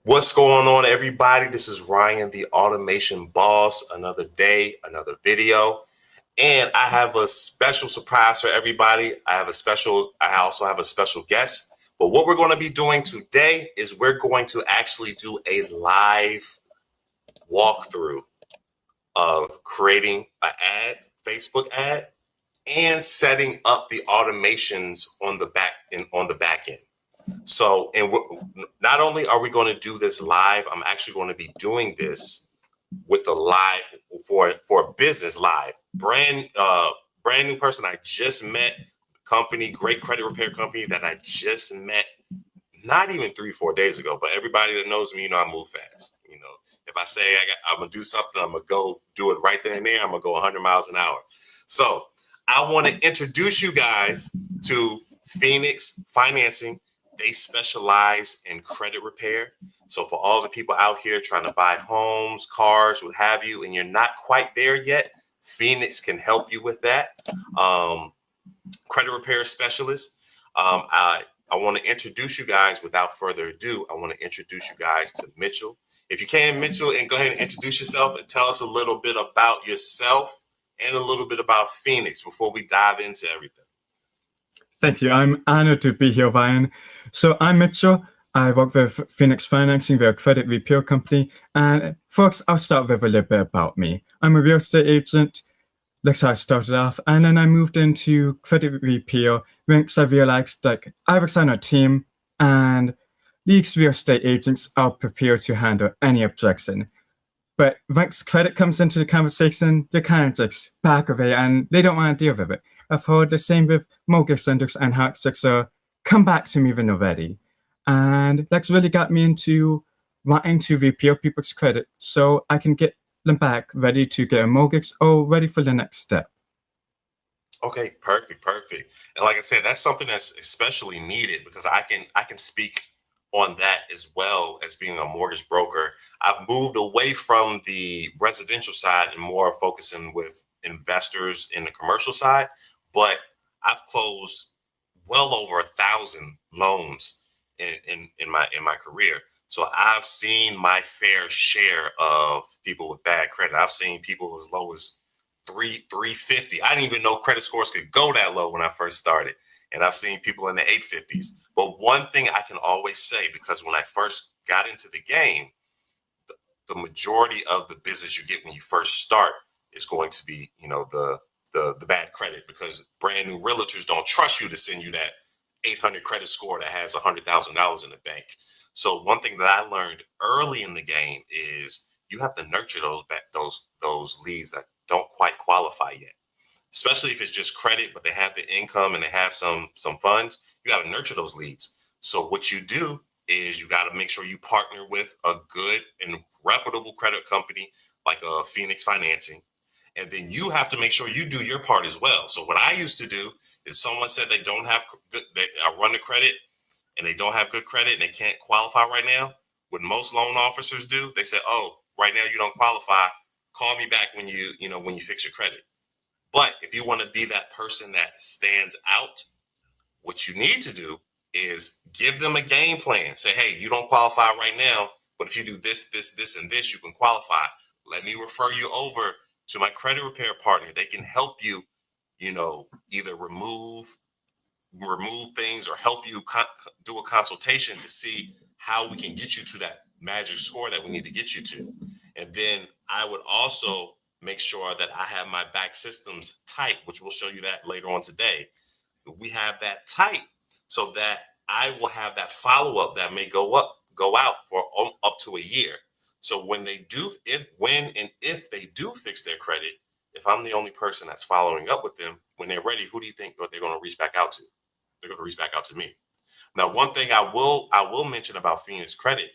What's going on, everybody? This is Ryan, the Automation Boss. Another day, another video. And I have a special surprise for everybody. I also have a special guest. But what we're going to be doing today is we're going to actually do a live walkthrough of creating an Facebook ad, and setting up the automations on the back end. So, not only are we going to do this live, I'm actually going to be doing this with a live for a business live, brand new person I just met, company, great credit repair company that I just met not even 3-4 days ago. But everybody that knows me, I move fast. If I say I'm gonna do something, I'm gonna go do it right there and there. I'm gonna go 100 miles an hour. So I want to introduce you guys to Phoenix Financing. They specialize in credit repair. So for all the people out here trying to buy homes, cars, what have you, and you're not quite there yet, Phoenix can help you with that. Credit repair specialist. I want to introduce you guys, without further ado, I want to introduce you guys to Mitchell. If you can, Mitchell, and go ahead and introduce yourself and tell us a little bit about yourself and a little bit about Phoenix before we dive into everything. Thank you. I'm honored to be here, Ryan. So I'm Mitchell. I work with Phoenix Financing. We're a credit repair company. And folks, I'll start with a little bit about me. I'm a real estate agent. That's how I started off. And then I moved into credit repair once I realized I was on a team and these real estate agents are prepared to handle any objection. But once credit comes into the conversation, they're kind of just back away and they don't want to deal with it. I've heard the same with mortgage lenders and how it's like, so come back to me when you're ready. And that's really got me into wanting to repair people's credit so I can get them back ready to get a mortgage or ready for the next step. Okay, perfect. And like I said, that's something that's especially needed because I can speak on that as well as being a mortgage broker. I've moved away from the residential side and more focusing with investors in the commercial side, but I've closed well over 1,000 loans in my career. So I've seen my fair share of people with bad credit. I've seen people as low as 350. I didn't even know credit scores could go that low when I first started. And I've seen people in the 850s. But one thing I can always say, because when I first got into the game, the majority of the business you get when you first start is going to be, the bad credit, because brand new realtors don't trust you to send you that 800 credit score that has $100,000 in the bank. So one thing that I learned early in the game is you have to nurture those leads that don't quite qualify yet, especially if it's just credit, but they have the income and they have some funds. You got to nurture those leads. So what you do is you got to make sure you partner with a good and reputable credit company like Phoenix Financing. And then you have to make sure you do your part as well. So what I used to do is someone said they don't have good, I run the credit and they don't have good credit and they can't qualify right now. What most loan officers do, they say, oh, right now you don't qualify. Call me back when you fix your credit. But if you want to be that person that stands out, what you need to do is give them a game plan. Say, hey, you don't qualify right now, but if you do this, and this, you can qualify. Let me refer you over to my credit repair partner. They can help you, either remove things or help you do a consultation to see how we can get you to that magic score that we need to get you to. And then I would also make sure that I have my back systems tight, which we'll show you that later on today. We have that tight so that I will have that follow-up that may go out for up to a year. So when they do, if they do fix their credit, if I'm the only person that's following up with them, when they're ready, who do you think they're going to reach back out to? They're going to reach back out to me. Now, one thing I will mention about Phoenix Credit,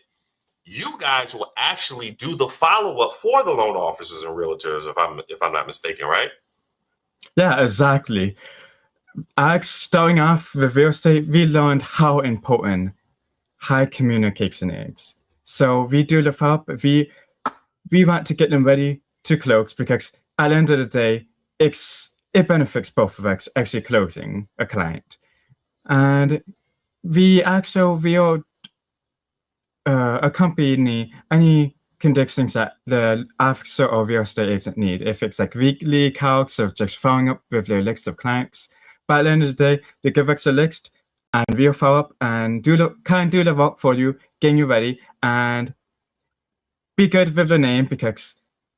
you guys will actually do the follow-up for the loan officers and realtors, if I'm not mistaken, right? Yeah, exactly. Starting off with real estate, we learned how important high communication is. So we do the follow-up. We want to get them ready to close because at the end of the day, it benefits both of us actually closing a client. And we are a company, any conditions that the officer or real estate agent need. If it's like weekly calcs or just following up with their list of clients. By the end of the day, they give us a list and we'll follow up and do the work for you, getting you ready, and be good with the name because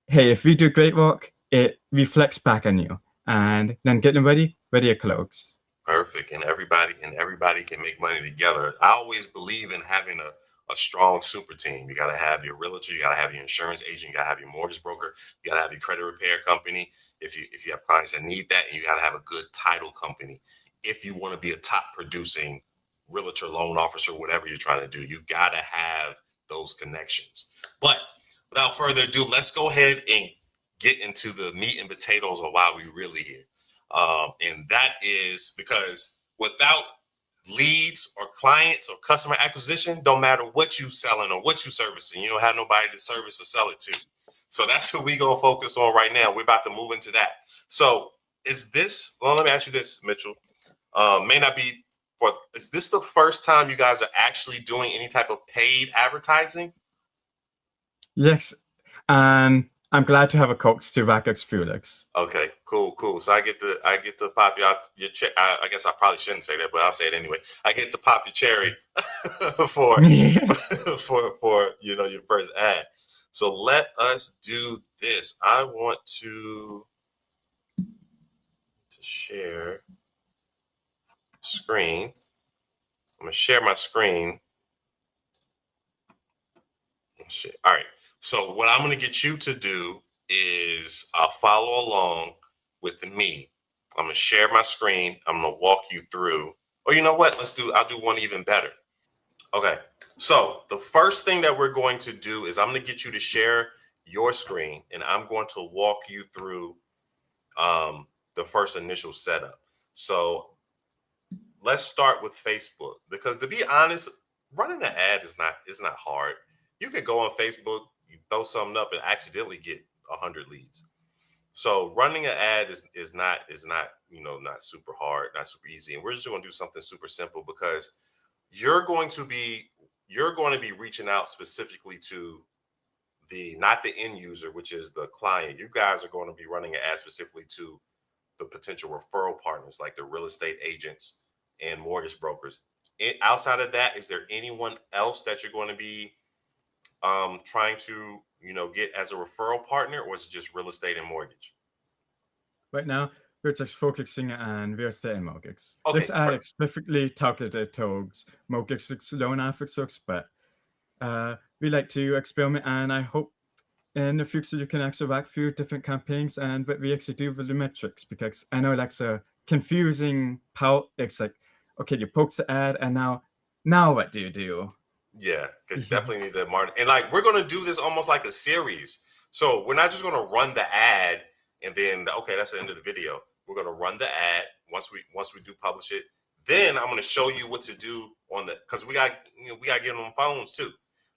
hey, if we do great work, it reflects back on you. And then get them ready to close. Perfect. And everybody can make money together. I always believe in having a strong super team. You got to have your realtor, you got to have your insurance agent, you got to have your mortgage broker, you got to have your credit repair company. If you have clients that need that, and you got to have a good title company. If you want to be a top producing realtor, loan officer, whatever you're trying to do, you got to have those connections. But without further ado, let's go ahead and get into the meat and potatoes of why we really here. And that is because without leads or clients or customer acquisition, don't matter what you selling or what you servicing, you don't have nobody to service or sell it to. So that's what we gonna focus on right now. We're about to move into that. So let me ask you this, Mitchell. May not be is this the first time you guys are actually doing any type of paid advertising? Yes, and I'm glad to have a coach to back us through this. Okay, cool. So I get to pop you out your I guess I probably shouldn't say that, but I'll say it anyway. I get to pop your cherry for for your first ad. So let us do this. I want to share screen. I'm gonna share my screen. All right. So what I'm gonna get you to do is follow along with me. I'm gonna share my screen. I'm gonna walk you through. Or you know what? I'll do one even better. Okay. So the first thing that we're going to do is I'm gonna get you to share your screen, and I'm going to walk you through the first initial setup. So let's start with Facebook because to be honest, running an ad is not hard. You could go on Facebook, you throw something up, and accidentally get 100 leads. So running an ad is not not super hard, not super easy, and we're just going to do something super simple because you're going to be reaching out specifically to the not the end user, which is the client. You guys are going to be running an ad specifically to the potential referral partners like the real estate agents and mortgage brokers. Outside of that, is there anyone else that you're going to be trying to get as a referral partner, or is it just real estate and mortgage? Right now, we're just focusing on real estate and mortgage. Okay, This ad is specifically targeted towards mortgage loan officers, but we like to experiment, and I hope in the future you can actually work through different campaigns and what we actually do with the metrics, because I know that's a confusing part. It's like, okay, you post the ad, and now what do you do? yeah, because you Yeah. definitely need that market. And like we're gonna do this almost like a series. So we're not just gonna run the ad and then okay, that's the end of the video. We're gonna run the ad once we do publish it. Then I'm gonna show you what to do on the because we got to get on phones too.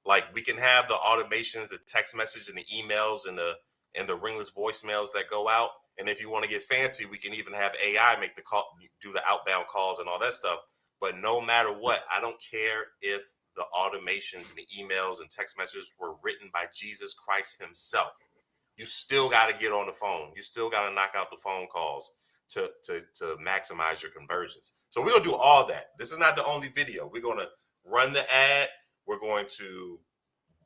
Like we can have the automations, the text message, and the emails, and the ringless voicemails that go out. And if you want to get fancy, we can even have AI make the call, do the outbound calls and all that stuff. But no matter what, I don't care if the automations and the emails and text messages were written by Jesus Christ himself. You still got to get on the phone. You still got to knock out the phone calls to maximize your conversions. So we're going to do all that. This is not the only video. We're going to run the ad. We're going to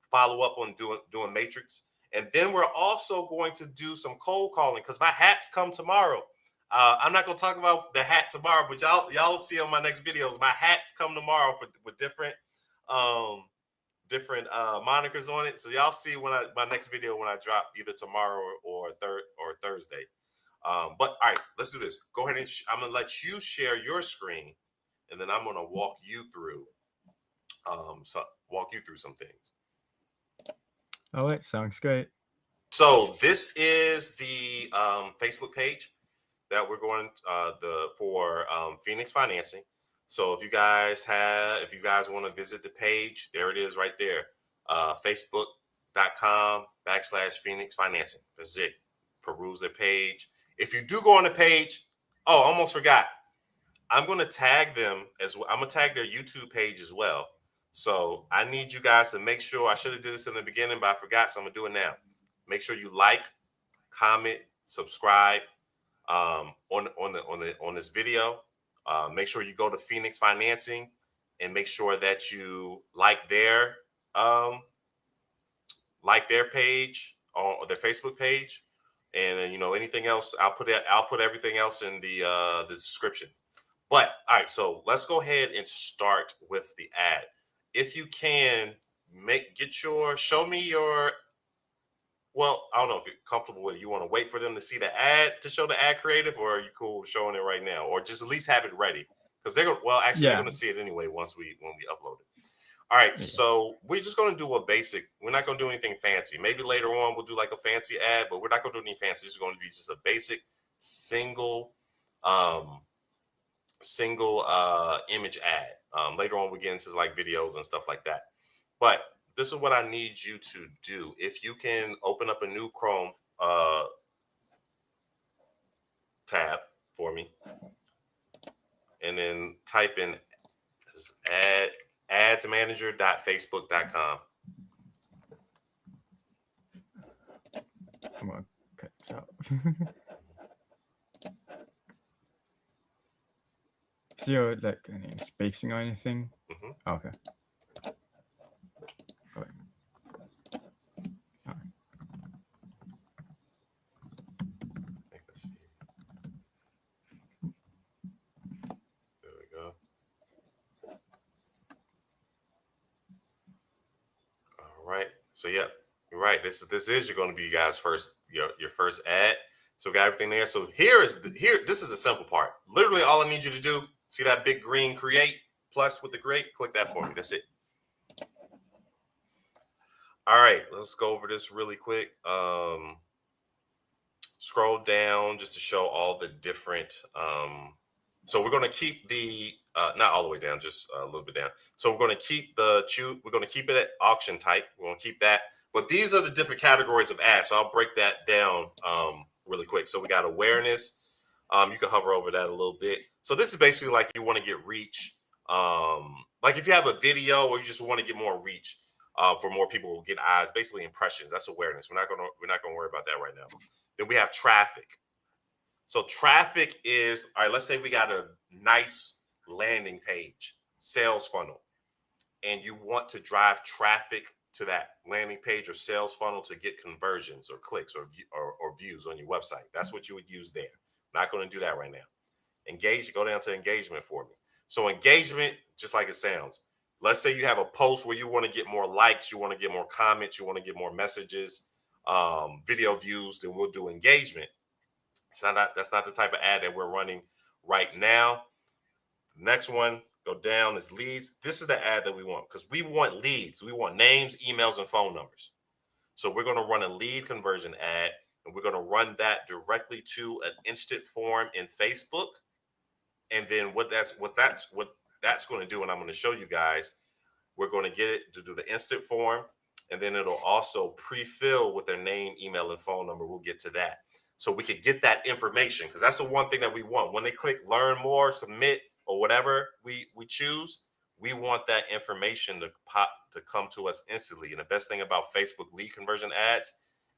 follow up on doing matrix. And then we're also going to do some cold calling because my hats come tomorrow. I'm not going to talk about the hat tomorrow, but y'all will see on my next videos. My hats come tomorrow with different monikers on it. So y'all see my next video when I drop either tomorrow or Thursday. But all right, let's do this. Go ahead and I'm gonna let you share your screen, and then I'm gonna walk you through some things. All right, sounds great. So this is the Facebook page that we're going for Phoenix Financing. So if you guys want to visit the page, there it is right there. Facebook.com/Phoenix Financing. That's it. Peruse the page. If you do go on the page, oh, almost forgot. I'm going to tag them as well. I'm going to tag their YouTube page as well. So I need you guys to make sure, I should have did this in the beginning, but I forgot, so I'm gonna do it now. Make sure you like, comment, subscribe on this video. Make sure you go to Phoenix Financing and make sure that you um, like their page or their Facebook page, and anything else. I'll put everything else in the description. But all right, so let's go ahead and start with the ad. If you can show me your, well, I don't know if you're comfortable with it. You want to wait for them to see the ad to show the ad creative, or are you cool with showing it right now, or just at least have it ready? Because they're Yeah. gonna see it anyway once when we upload it. All right, Yeah. so we're just gonna do a basic. We're not gonna do anything fancy. Maybe later on we'll do like a fancy ad, but we're not gonna do anything fancy. It's going to be just a basic single um image ad. Later on we get into like videos and stuff like that. But this is what I need you to do. If you can open up a new Chrome tab for me, and then type in adsmanager.facebook.com. I'm gonna cut this out. Is there like any spacing or anything? Mhm. Okay. Go ahead. Let's see. There we go. All right. So yep, you're right. This is going to be you guys first your first ad. So we got everything there. So this is the simple part. Literally all I need you to do, see that big green create plus with the great, click that for me. That's it. All right, let's go over this really quick. Scroll down just to show all the different so we're going to keep the not all the way down, just a little bit down. So we're going to keep we're going to keep it at auction type. We're going to keep that, but these are the different categories of ads, so I'll break that down really quick. So we got awareness. You can hover over that a little bit. So this is basically like you want to get reach, like if you have a video or you just want to get more reach, for more people to get eyes, basically impressions. That's awareness. We're not gonna worry about that right now. Then we have traffic. So traffic is, all right, let's say we got a nice landing page, sales funnel, and you want to drive traffic to that landing page or sales funnel to get conversions or clicks or views on your website. That's what you would use there. Not going to do that right now. Go down to engagement for me. So engagement, just like it sounds. Let's say you have a post where you want to get more likes, you want to get more comments, you want to get more messages, video views, then we'll do engagement. That's not the type of ad that we're running right now. The next one, go down, is leads. This is the ad that we want because we want leads. We want names, emails, and phone numbers. So we're going to run a lead conversion ad, and we're going to run that directly to an instant form in Facebook. And then what that's going to do, and I'm going to show you guys, we're going to get it to do the instant form, and then it'll also pre-fill with their name, email, and phone number. We'll get to that. So we could get that information, because that's the one thing that we want. When they click learn more, submit, or whatever we choose, we want that information to come to us instantly. And the best thing about Facebook lead conversion ads,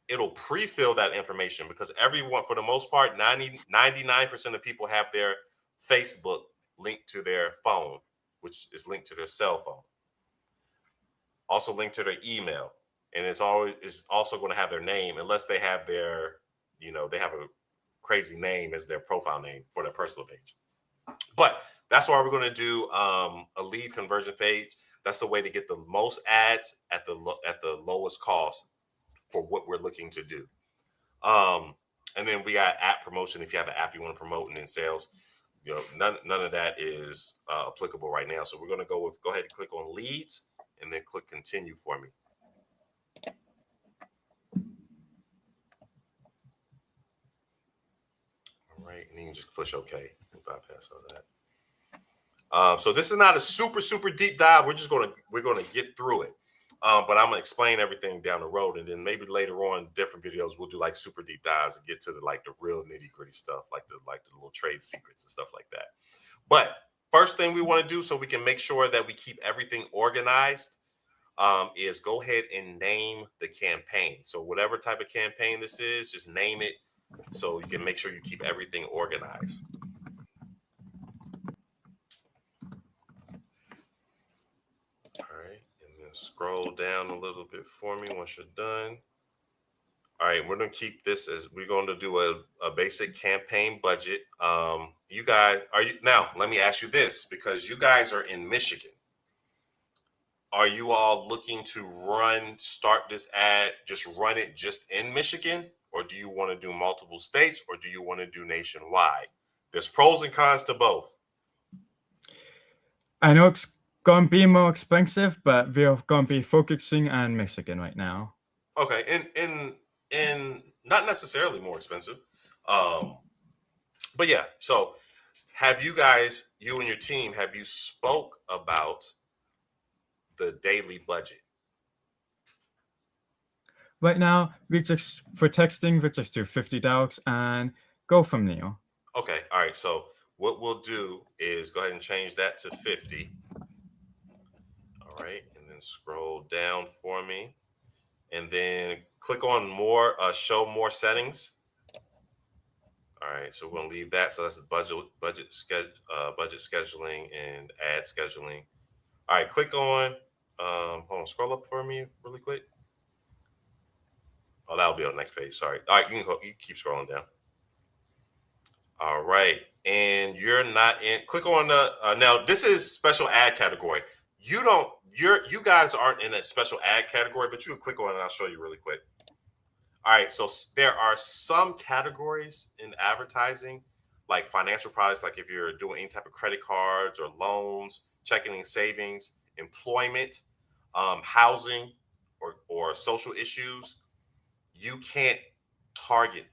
it'll pre-fill that information, because everyone, for the most part, 99% of people have their Facebook linked to their phone, which is linked to their cell phone, also linked to their email, and it's also going to have their name, unless they have they have a crazy name as their profile name for their personal page. But that's why we're going to do a lead conversion page. That's the way to get the most ads at the lowest cost for what we're looking to do. And then we got app promotion. If you have an app you want to promote, and then sales, none of that is applicable right now. So we're going to go ahead and click on leads, and then click continue for me. All right, and then you can just push OK and bypass all that. So this is not a super deep dive. We're gonna get through it. But I'm gonna explain everything down the road, and then maybe later on, different videos we'll do like super deep dives and get to the real nitty gritty stuff, like the little trade secrets and stuff like that. But first thing we want to do so we can make sure that we keep everything organized is go ahead and name the campaign. So whatever type of campaign this is, just name it so you can make sure you keep everything organized. All right, and then scroll down a little bit for me once you're done. All right, we're gonna keep this as we're going to do a basic campaign budget. You guys are you now? Let me ask you this because you guys are in Michigan. Are you all looking to start this ad, just run it just in Michigan, or do you want to do multiple states, or do you want to do nationwide? There's pros and cons to both. I know it's gonna be more expensive, but we're gonna be focusing on Michigan right now. Okay, and not necessarily more expensive. Um, but yeah, so have you guys, you and your team, have you spoke about the daily budget? Right now, we just for texting, we just do $50 and go from there. Okay, all right. So what we'll do is go ahead and change that to 50. All right, and then scroll down for me, and then click on more, show more settings. All right, so we're gonna leave that. So that's the budget scheduling and ad scheduling. All right, click on. Hold on, scroll up for me really quick. Oh, that'll be on the next page. Sorry. All right, you can keep scrolling down. All right, and you're not in. Click on the now. This is special ad category. You guys aren't in a special ad category, but you can click on it and I'll show you really quick. All right, so there are some categories in advertising, like financial products, like if you're doing any type of credit cards or loans, checking and savings, employment, housing, or social issues. You can't target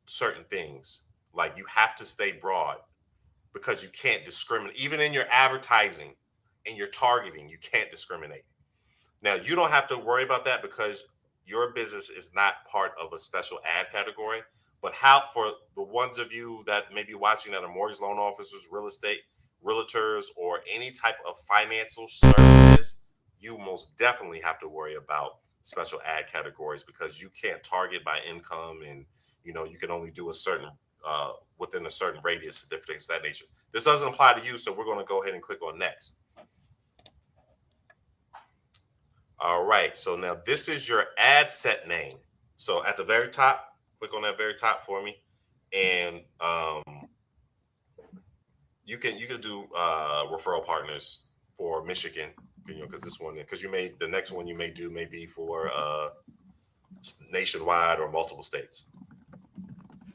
certain things. Like you have to stay broad because you can't discriminate. Even in your advertising and your targeting, you can't discriminate. Now, you don't have to worry about that because your business is not part of a special ad category. But how for the ones of you that may be watching that are mortgage loan officers, real estate, realtors, or any type of financial services, you most definitely have to worry about special ad categories because you can't target by income and you can only do a certain within a certain radius of different things of that nature. This doesn't apply to you, so we're going to go ahead and click on next. All right, so now this is your ad set name. So at the very top, click on that very top for me, and you can do referral partners for Michigan, because this one, because you may the next one you may do may be for nationwide or multiple states.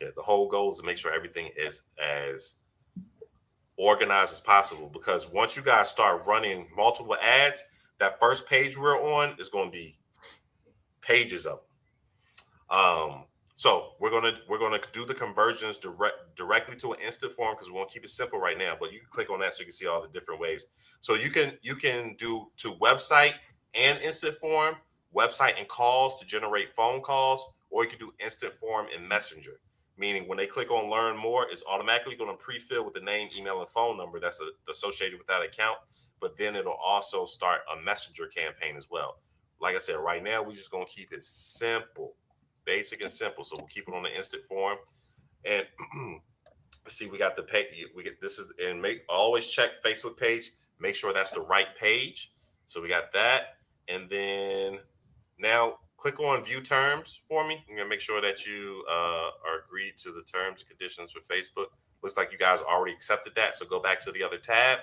Yeah, the whole goal is to make sure everything is as organized as possible because once you guys start running multiple ads, that first page we're on is going to be pages of them. So we're gonna do the conversions directly to an instant form because we want to keep it simple right now. But you can click on that so you can see all the different ways. So you can do to website and instant form, website and calls to generate phone calls, or you can do instant form and messenger. Meaning when they click on learn more, it's automatically going to pre-fill with the name, email, and phone number that's associated with that account. But then it'll also start a messenger campaign as well. Like I said, right now we're just gonna keep it simple, basic and simple. So we'll keep it on the instant form. And let's see, we got the page. We get this is and make always check Facebook page. Make sure that's the right page. So we got that, and then now click on view terms for me. I'm gonna make sure that you are agreed to the terms and conditions for Facebook. Looks like you guys already accepted that. So go back to the other tab.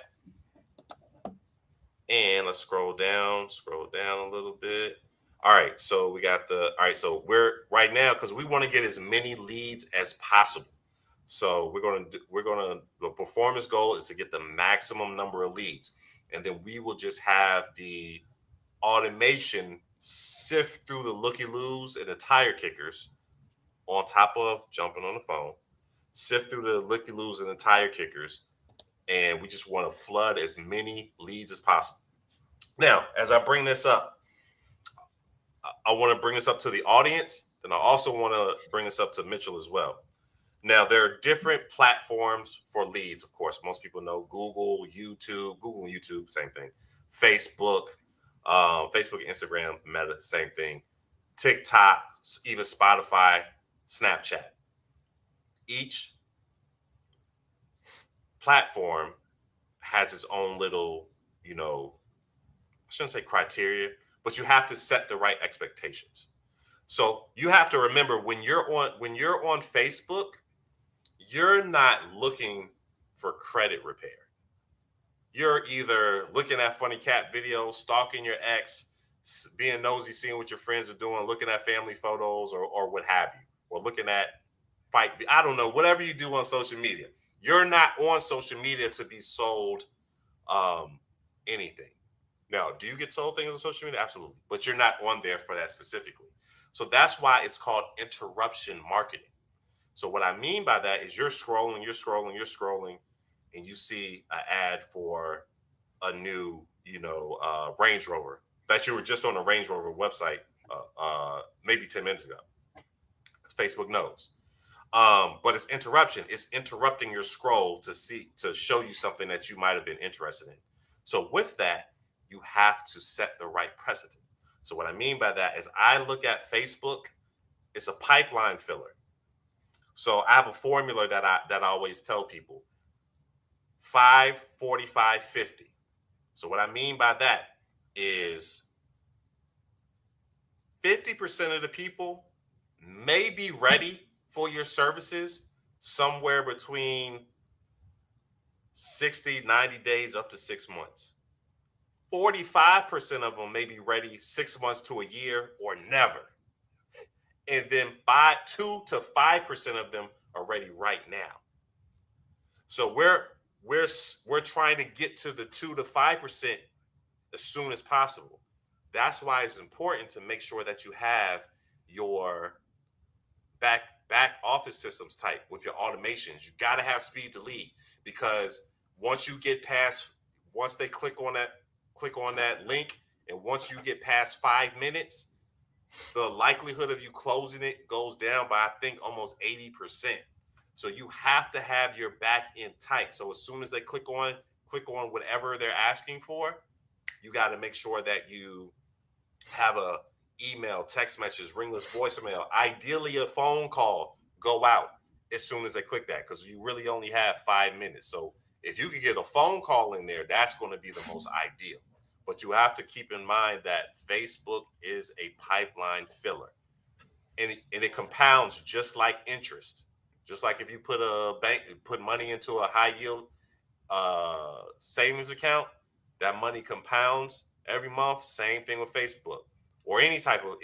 And let's scroll down a little bit. All right, so we got all right, so we're right now because we want to get as many leads as possible. So the performance goal is to get the maximum number of leads. And then we will just have the automation sift through the looky-loos and the tire kickers on top of jumping on the phone, sift through the looky-loos and the tire kickers. And we just want to flood as many leads as possible. Now, as I bring this up, I want to bring this up to the audience. Then I also want to bring this up to Mitchell as well. Now, there are different platforms for leads. Of course, most people know Google, YouTube, Google and YouTube, same thing. Facebook, Facebook, Instagram, Meta, same thing. TikTok, even Spotify, Snapchat. Each platform has its own little, I shouldn't say criteria, but you have to set the right expectations. So you have to remember when you're on Facebook, you're not looking for credit repair. You're either looking at funny cat videos, stalking your ex, being nosy, seeing what your friends are doing, looking at family photos or what have you, or looking at fight. I don't know, whatever you do on social media. You're not on social media to be sold um, anything. Now, do you get sold things on social media? Absolutely. But you're not on there for that specifically. So that's why it's called interruption marketing. So what I mean by that is you're scrolling, and you see an ad for a new, Range Rover that you were just on the Range Rover website maybe 10 minutes ago. Facebook knows. But it's interruption. It's interrupting your scroll to show you something that you might have been interested in. So with that, you have to set the right precedent. So what I mean by that is I look at Facebook, it's a pipeline filler. So I have a formula that I always tell people: 5, 45, 50. So what I mean by that is 50% of the people may be ready for your services somewhere between 60, 90 days up to 6 months. 45% of them may be ready 6 months to a year or never. And then 2 to 5% of them are ready right now. So we're trying to get to the 2 to 5% as soon as possible. That's why it's important to make sure that you have your back office systems tight with your automations. You got to have speed to lead, because once you get past once they click on that link, and once you get past 5 minutes, the likelihood of you closing it goes down by, I think, almost 80%. So you have to have your back end tight. So as soon as they click on whatever they're asking for, you got to make sure that you have a email, text message, ringless voicemail, ideally a phone call go out as soon as they click that, because you really only have 5 minutes. So if you can get a phone call in there, that's going to be the most ideal. But you have to keep in mind that Facebook is a pipeline filler, and it compounds just like interest. Just like if you put money into a high yield savings account, that money compounds every month. Same thing with Facebook, or any type of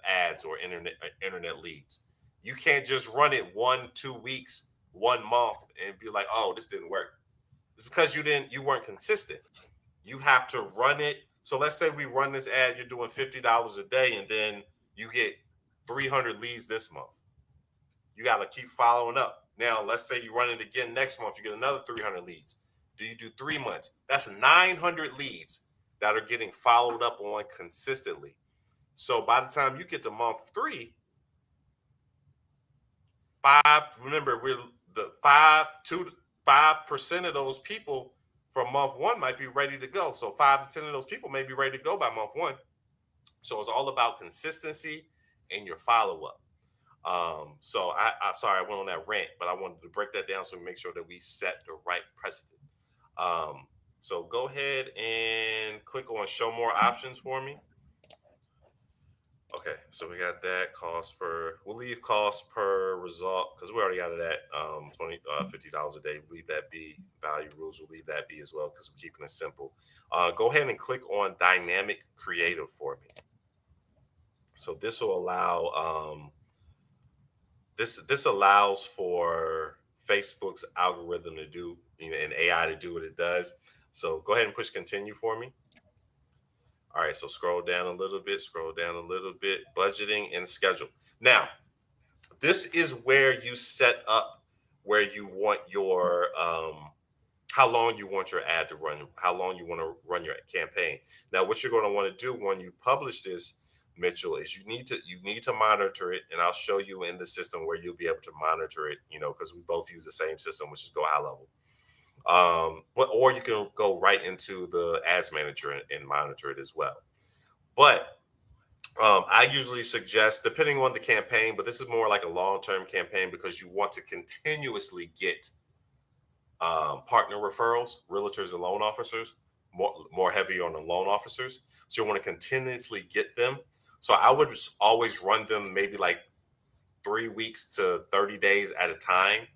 ads or internet leads. You can't just run it 1 2 weeks, 1 month, and be like, oh, this didn't work. It's because you weren't consistent. You have to run it. So let's say we run this ad, you're doing $50 a day, and then you get 300 leads this month. You got to keep following up. Now, let's say you run it again next month, you get another 300 leads. Do you do 3 months? That's 900 leads that are getting followed up on consistently. So by the time you get to month 3, remember, we're the 5% of those people from month 1 might be ready to go. So 5 to 10 of those people may be ready to go by month 1. So it's all about consistency and your follow up. So I'm sorry I went on that rant, but I wanted to break that down so we make sure that we set the right precedent. So go ahead and click on show more options for me. Okay, so we got that we'll leave cost per result because we already got it at $50 a day. We'll leave that be. Value rules, we'll leave that be as well because we're keeping it simple. Go ahead and click on dynamic creative for me. So this will allow this allows for Facebook's algorithm to do, and AI to do what it does. So go ahead and push continue for me. All right, so scroll down a little bit, budgeting and schedule. Now, this is where you set up where you want your how long you want your ad to run, how long you want to run your campaign. Now, what you're going to want to do when you publish this, Mitchell, is you need to monitor it, and I'll show you in the system where you'll be able to monitor it. Because we both use the same system, which is Go High Level. But or you can go right into the Ads Manager and monitor it as well. But I usually suggest, depending on the campaign, but this is more like a long-term campaign because you want to continuously get partner referrals, realtors and loan officers, more heavy on the loan officers. So you want to continuously get them. So I would just always run them maybe like 3 weeks to 30 days at a time.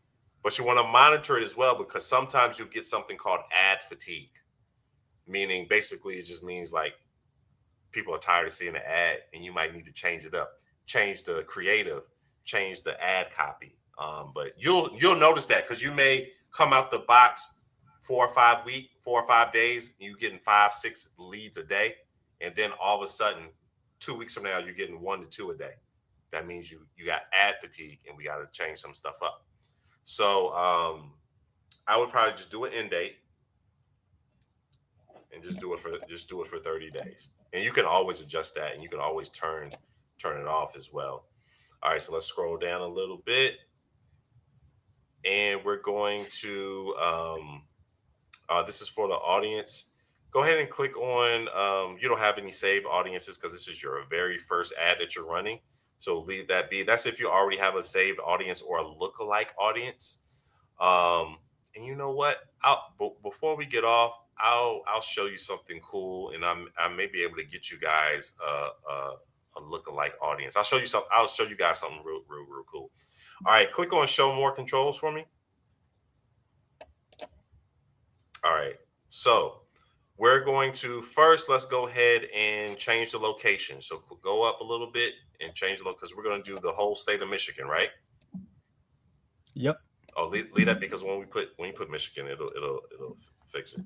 But you want to monitor it as well because sometimes you get something called ad fatigue, meaning basically it just means like people are tired of seeing the ad and you might need to change it up, change the creative, change the ad copy. But you'll notice that because you may come out the box 4 or 5 days, and you getting 5, 6 leads a day, and then all of a sudden 2 weeks from now you're getting 1 to 2 a day. That means you got ad fatigue and we got to change some stuff up. So I would probably just do an end date and just do it for 30 days. And you can always adjust that and you can always turn it off as well. All right, so let's scroll down a little bit. And we're going to this is for the audience. Go ahead and click on you don't have any saved audiences because this is your very first ad that you're running. So leave that be. That's if you already have a saved audience or a lookalike audience. And you know what? Before we get off, I'll show you something cool, and I may be able to get you guys a lookalike audience. I'll show you some. I'll show you guys something real cool. All right, click on show more controls for me. All right, so we're going to first let's go ahead and change the location. So go up a little bit and change the location because we're going to do the whole state of Michigan, right? Yep. Oh, leave that because when you put Michigan, it'll fix it.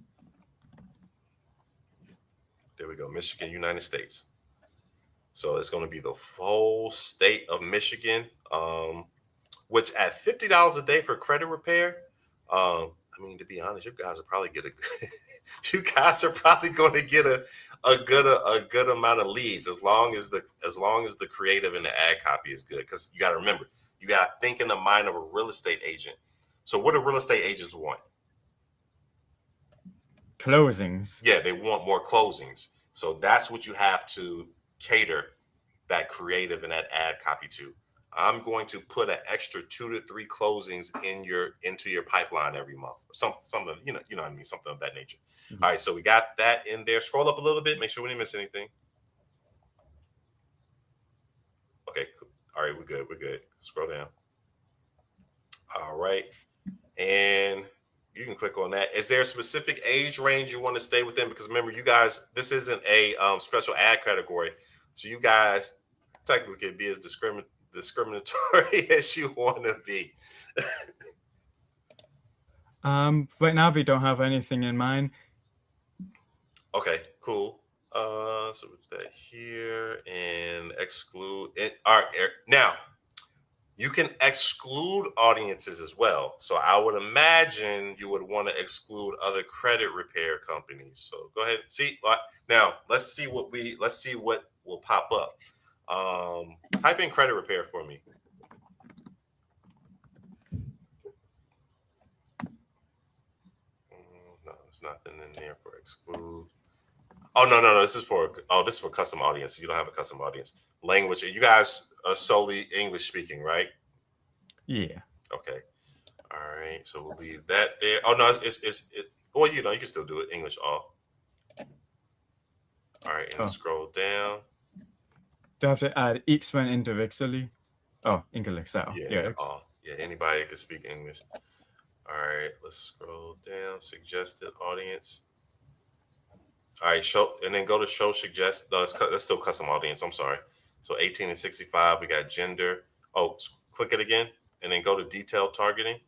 There we go, Michigan, United States. So it's going to be the full state of Michigan, which at $50 a day for credit repair. I mean, to be honest, you guys are probably you guys are probably going to get a good amount of leads as long as the creative and the ad copy is good. Because you got to remember, you got to think in the mind of a real estate agent. So what do real estate agents want? Closings. Yeah, they want more closings. So that's what you have to cater that creative and that ad copy to. I'm going to put an extra 2 to 3 closings into your pipeline every month. Some of you know what I mean, something of that nature. All right, so we got that in there. Scroll up a little bit, make sure we didn't miss anything. Okay, cool. All right, we're good. We're good. Scroll down. All right, and you can click on that. Is there a specific age range you want to stay within? Because remember, you guys, this isn't a special ad category, so you guys technically can be as discriminatory as you want to be. Right now we don't have anything in mind. Okay, cool. So it's that here and exclude it. All right, now you can exclude audiences as well. So I would imagine you would want to exclude other credit repair companies. So go ahead. See now. Let's see what will pop up. Type in credit repair for me. No, there's nothing in there for exclude. Oh no. This is for custom audience. You don't have a custom audience. Language. You guys are solely English speaking, right? Yeah. Okay. All right. So we'll leave that there. Oh no, it's. Well, you can still do it English all. All right, and Oh. scroll down. Do I have to add each one individually? Oh, English. Yeah, all. Yeah, anybody can speak English. All right, let's scroll down. Suggested audience. All right, show and then go to show suggest. No, that's still custom audience. I'm sorry. So 18 and 65. We got gender. Oh, click it again, and then go to detailed targeting.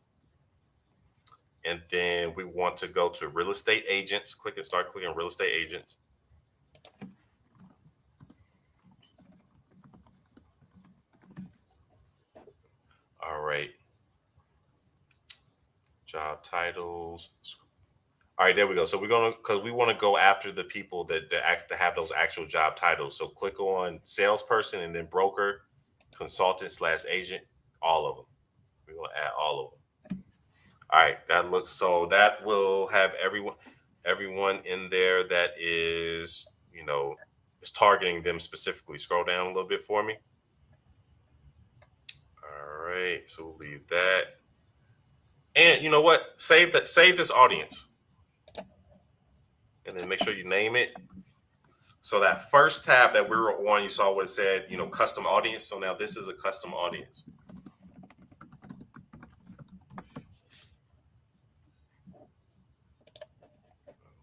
And then we want to go to real estate agents. Start clicking real estate agents. All right. Job titles. All right, there we go. So we're gonna because we want to go after the people that have those actual job titles. So click on salesperson and then broker, consultant slash agent, all of them. We're gonna add all of them. All right, that looks so that will have everyone in there that is is targeting them specifically. Scroll down a little bit for me. All right, so we'll leave that. And you know what? Save this audience, and then make sure you name it. So that first tab that we were on, you saw what it said, custom audience. So now this is a custom audience.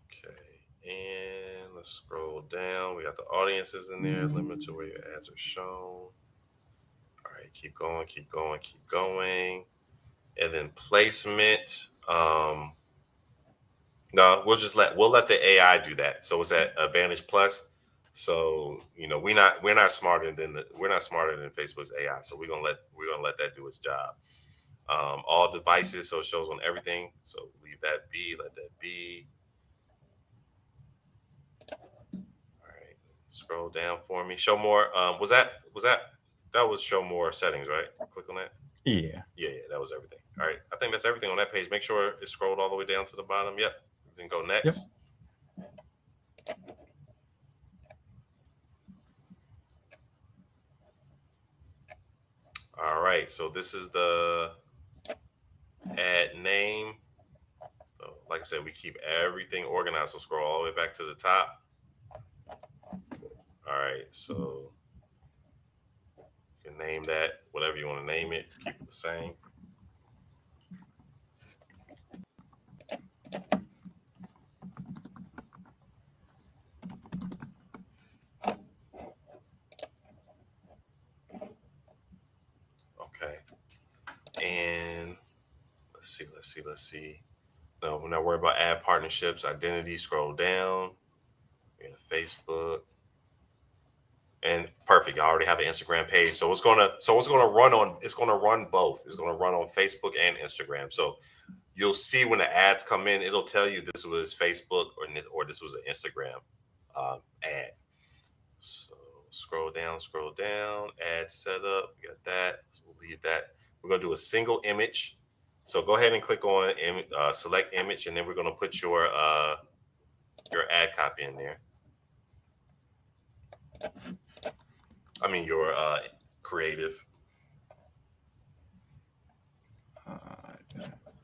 Okay, and let's scroll down. We got the audiences in there, limit to where your ads are shown. All right, keep going, keep going, keep going. And then placement. No, we'll let the AI do that. So it's at Advantage Plus. So we're not smarter than Facebook's AI. So we're gonna let that do its job. All devices, so it shows on everything. So leave that be, let that be. All right, scroll down for me. Show more. That was show more settings, right? Click on that. Yeah. Yeah, that was everything. All right, I think that's everything on that page. Make sure it's scrolled all the way down to the bottom. Yep. Then go Yep. next. All right, so this is the ad name. So, like I said, we keep everything organized. So scroll all the way back to the top. All right, so you can name that whatever you want to name it. Keep it the same. Okay, and let's see. No, we're not worried about ad partnerships, identity. Scroll down. We have Facebook. And perfect. I already have an Instagram page. So it's gonna run both. It's gonna run on Facebook and Instagram. So you'll see when the ads come in, it'll tell you this was Facebook or this was an Instagram ad. So scroll down, ad setup. We got that. So we'll leave that. We're gonna do a single image. So go ahead and click on select image, and then we're gonna put your ad copy in there. I mean your creative.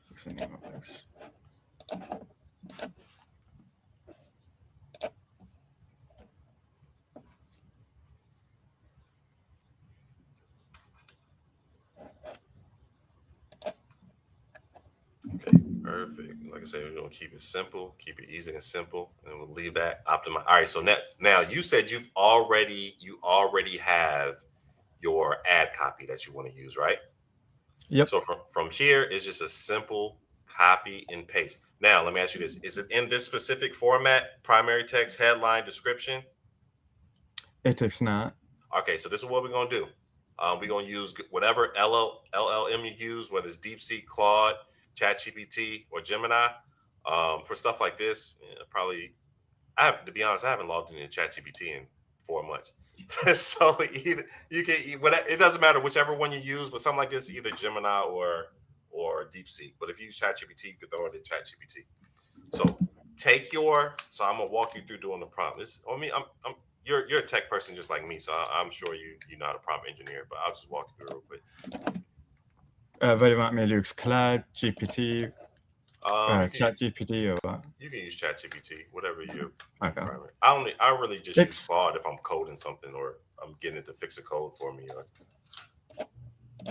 What's the name of this? Okay, perfect. Like I said, we're gonna keep it simple, keep it easy and simple, and we'll leave that optimized. All right. So now you said you already have your ad copy that you want to use, right? Yep. So from here is just a simple copy and paste. Now let me ask you this: is it in this specific format? Primary text, headline, description? It is not. Okay, so this is what we're gonna do. We're gonna use whatever LLM you use, whether it's DeepSeek, Claude, ChatGPT, or Gemini. For stuff like this, probably to be honest, I haven't logged into ChatGPT in 4 months. So either you can whatever, it doesn't matter whichever one you use, but something like this, either Gemini or DeepSeek. But if you use ChatGPT, you can throw it in ChatGPT. So so I'm gonna walk you through doing the prompt. You're a tech person just like me, so I'm sure you're not a prompt engineer, but I'll just walk you through it real quick. What do you want me to use? Cloud, GPT, Chat GPT, or what? You can use ChatGPT, whatever you. Okay. I really just use Claude if I'm coding something or I'm getting it to fix a code for me or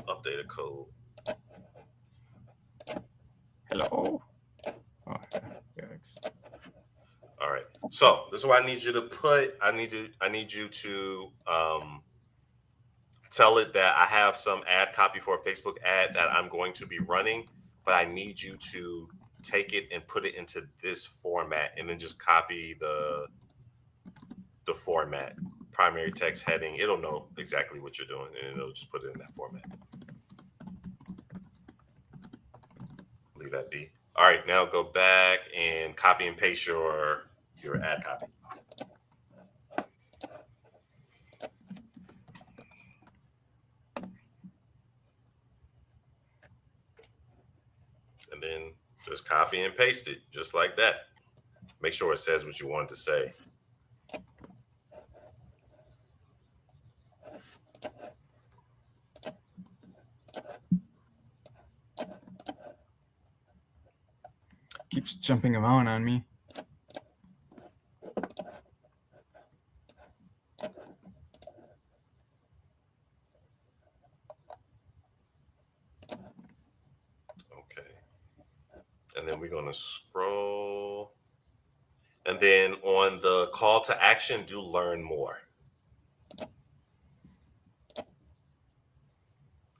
update a code. Hello. Oh, thanks. All right. So this is what I need you to put. I need you to tell it that I have some ad copy for a Facebook ad that I'm going to be running, but I need you to take it and put it into this format and then just copy the format, primary text, heading. It'll know exactly what you're doing and it'll just put it in that format. Leave that be. All right, now go back and copy and paste your ad copy. And then just copy and paste it just like that. Make sure it says what you want to say. Keeps jumping around on me. Okay. And then we're going to scroll. And then on the call to action, do learn more.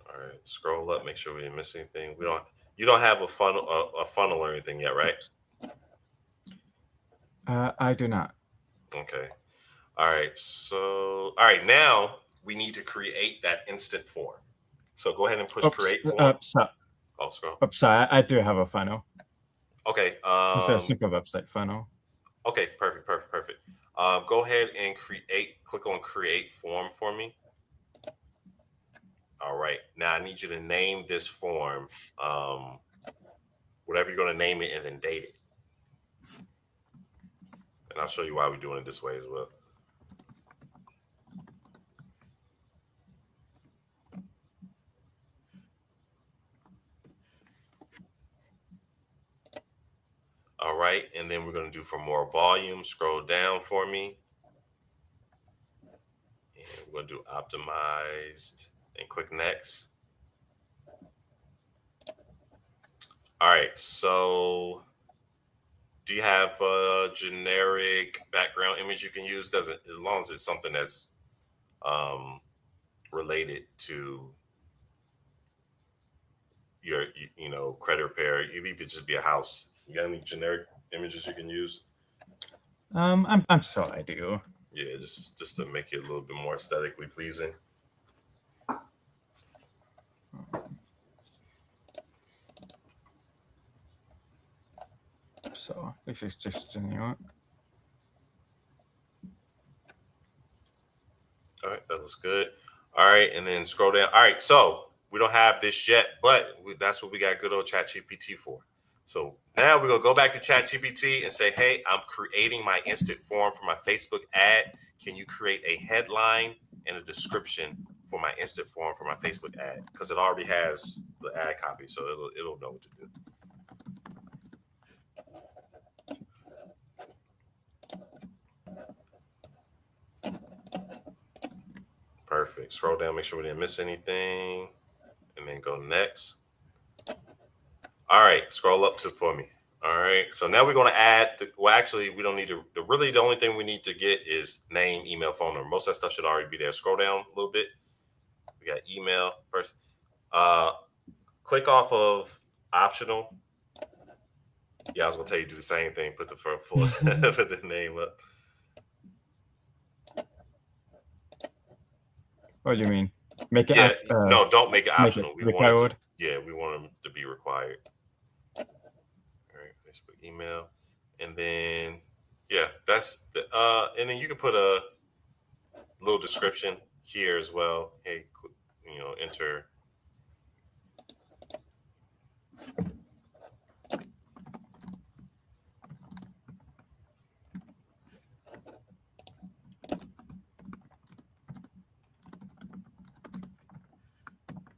All right, scroll up, make sure we didn't miss anything. You don't have a funnel or anything yet, right? Oops. I do not. Okay. All right. So, all right, now we need to create that instant form. So go ahead and push Oops. create form. So, Oh, scroll. oops. Sorry, I do have a funnel. Okay. It's a simple website funnel. Okay. Perfect. Perfect. Perfect. Go ahead and click on create form for me. All right. Now I need you to name this form, whatever you're going to name it, and then date it. And I'll show you why we're doing it this way as well. All right. And then we're going to do for more volume, scroll down for me. And we're going to do optimized and click next. All right. So do you have a generic background image you can use? Doesn't, as long as it's something that's um, related to your, credit repair. It could just be a house. You got any generic images you can use? I'm sure I do. Yeah, just to make it a little bit more aesthetically pleasing. So this is just New York. All right, that looks good. All right, and then scroll down. All right, so we don't have this yet, but that's what we got good old ChatGPT for. So now we're gonna go back to ChatGPT and say, "Hey, I'm creating my instant form for my Facebook ad. Can you create a headline and a description for my instant form for my Facebook ad?" Because it already has the ad copy, so it'll know what to do. Perfect. Scroll down, make sure we didn't miss anything, and then go next. All right, scroll up to for me. All right, so now we're going to add. Well, actually, we don't need to. Really, the only thing we need to get is name, email, phone number. Most of that stuff should already be there. Scroll down a little bit. We got email first. Uh, Click off of optional. Yeah, I was gonna tell you to do the same thing. Put the full, put the name up. What do you mean? Make it Yeah, no, don't make it make it optional. We want it to. required. Yeah, we want them to be required. All right, Facebook email, and then yeah, that's the. And then you can put a little description here as well. Hey, enter.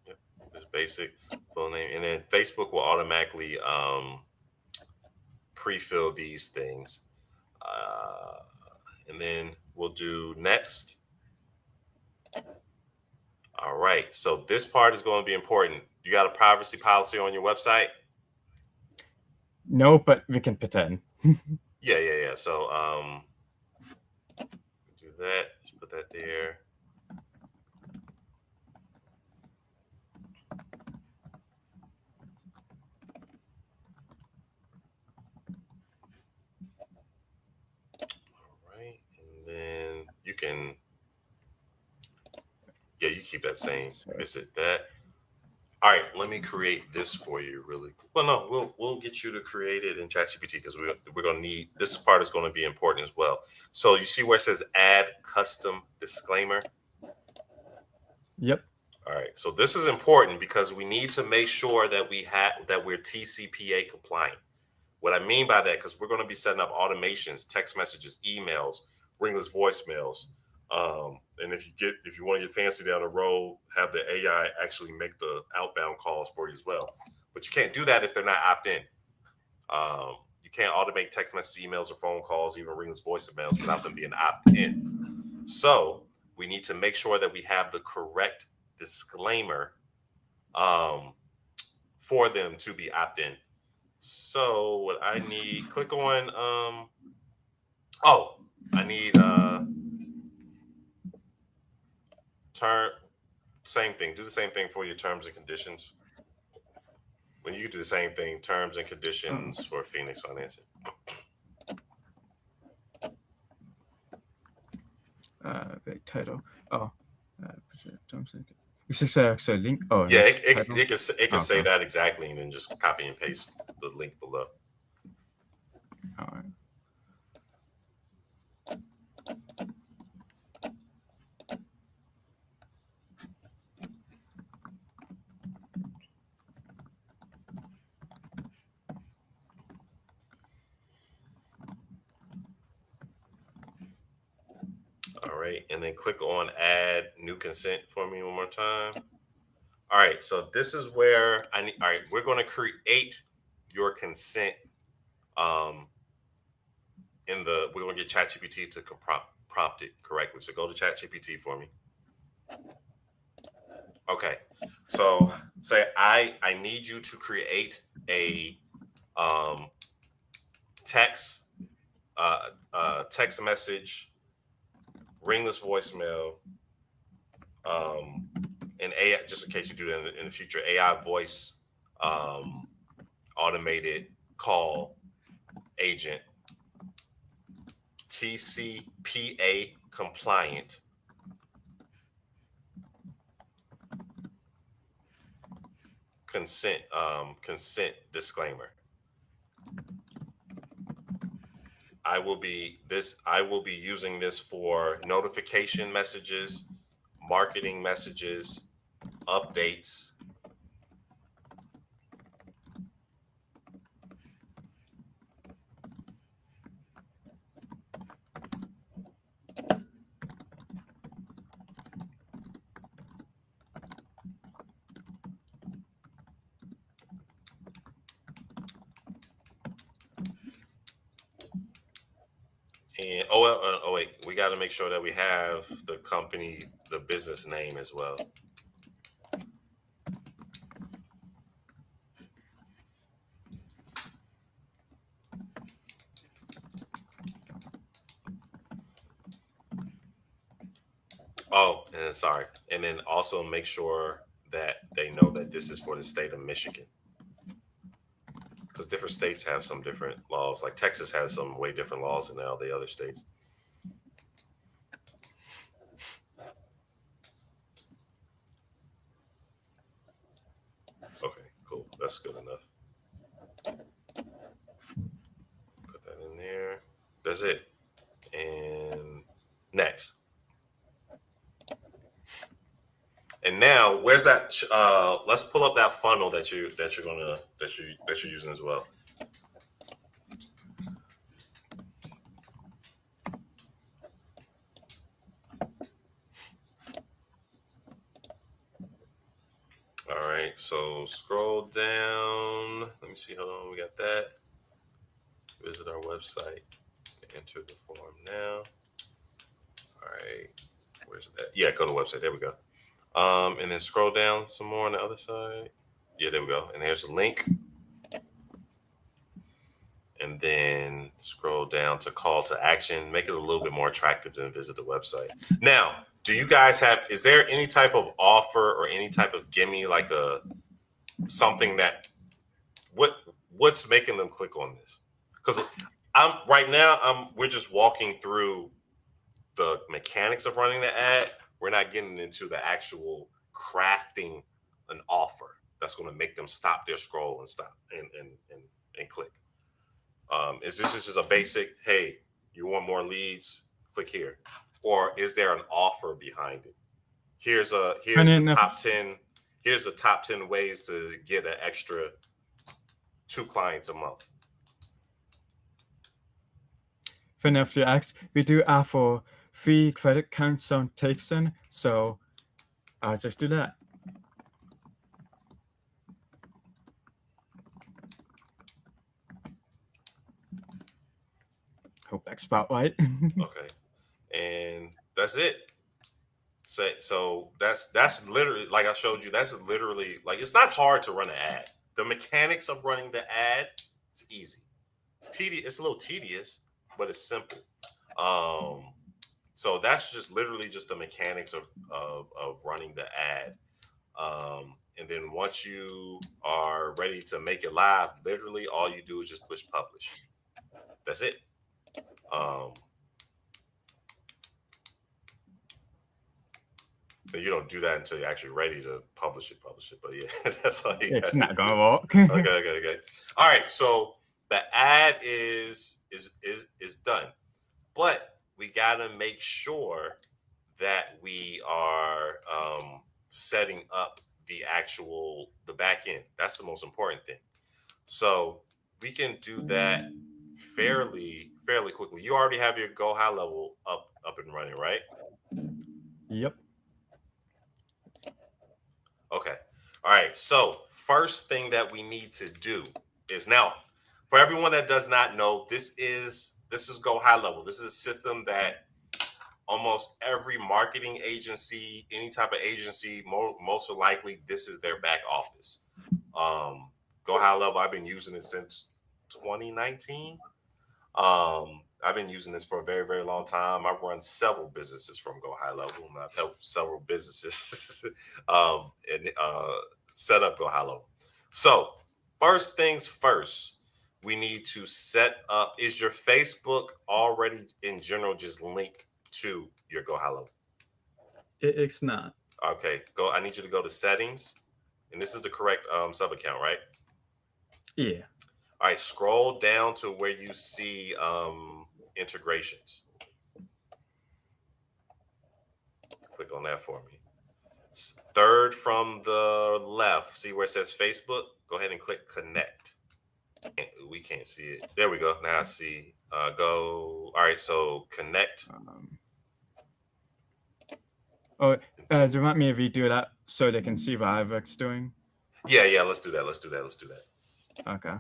Yep, just basic full name, and then Facebook will automatically pre-fill these things, uh, and then we'll do next. All right, so this part is going to be important. You got a privacy policy on your website? No, but we can pretend. Yeah. So do that. Just put that there. All right, and then you can, yeah, you keep that same. Sorry. Visit that. All right, let me create this for you really. Well, no, we'll get you to create it in ChatGPT because we're gonna need this part is going to be important as well. So you see where it says add custom disclaimer. Yep. All right, so this is important because we need to make sure that we're TCPA compliant. What I mean by that, because we're going to be setting up automations, text messages, emails, ringless voicemails. And if you want to get fancy down the road, have the AI actually make the outbound calls for you as well. But you can't do that if they're not opt-in. You can't automate text messages, emails, or phone calls, even ringless voicemails without them being opt-in. So we need to make sure that we have the correct disclaimer for them to be opt-in. So what I need, click on I need term same thing. Do the same thing for your terms and conditions. When you do the same thing, terms and conditions for Phoenix Financing. The title. Oh, is this actually a link? Oh, Yeah, next title. it can say Okay. that exactly, and then just copy and paste the link below. All right. All right, and then click on add new consent for me one more time. All right, so this is where I need. All right, we're going to create your consent. We're going to get ChatGPT to prompt it correctly. So go to ChatGPT for me. Okay, so say I need you to create a text text message, ringless voicemail, and AI, just in case you do that in the future, AI voice automated call agent, TCPA compliant, consent disclaimer. I will be using this for notification messages, marketing messages, updates. And oh wait, we got to make sure that we have the business name as well. Oh, and sorry. And then also make sure that they know that this is for the state of Michigan. Because different states have some different laws. Like Texas has some way different laws than all the other states. Okay, cool. That's good enough. Put that in there. That's it. And next. And now, where's that? Let's pull up that funnel that you're using as well. All right, so scroll down. Let me see. Hold on, we got that. Visit our website. Enter the form now. All right, where's that? Yeah, go to the website. There we go. And then scroll down some more on the other side. Yeah, there we go. And there's a link. And then scroll down to call to action. Make it a little bit more attractive than visit the website. Now, do you guys is there any type of offer or any type of gimme, like something that what's making them click on this? Because we're just walking through the mechanics of running the ad. We're not getting into the actual crafting an offer. that's going to make them stop their scroll and stop and click. Is this just a basic, hey, you want more leads? Click here. Or is there an offer behind it? Here's Funny the enough, top 10, here's the top 10 ways to get an extra 2 clients a month. funny enough to ask, we do offer free credit consultation, so I'll just do that. Hope that's about right. Okay. And that's it. So that's literally, like I showed you, that's literally, like, it's not hard to run an ad. The mechanics of running the ad, it's easy. It's tedious, it's a little tedious, but it's simple. So that's just literally just the mechanics of running the ad. And then once you are ready to make it live, literally all you do is just push publish. That's it. You don't do that until you're actually ready to publish it. But yeah, that's all you It's got not to gonna do. work. Okay. All right. So the ad is done, but we gotta make sure that we are setting up the back end. That's the most important thing. So we can do that fairly quickly. You already have your GoHighLevel up and running, right? Yep. Okay. All right. So first thing that we need to do is, now, for everyone that does not know, this is GoHighLevel. This is a system that almost every marketing agency, any type of agency, most likely this is their back office. GoHighLevel, I've been using it since 2019. I've been using this for a very long time. I've run several businesses from GoHighLevel, and I've helped several businesses and set up GoHighLevel. So first things first, we need to set up. Is your Facebook already in general just linked to your GoHighLevel? It's not. Okay, go. I need you to go to settings, and this is the correct sub account, right? Yeah. All right, scroll down to where you see integrations. Click on that for me. Third from the left, see where it says Facebook? Go ahead and click connect. We can't see it. There we go. Now I see. Go. All right, so connect. Oh, do you want me to redo that so they can see what Ivex's doing? Yeah. Let's do that. Okay.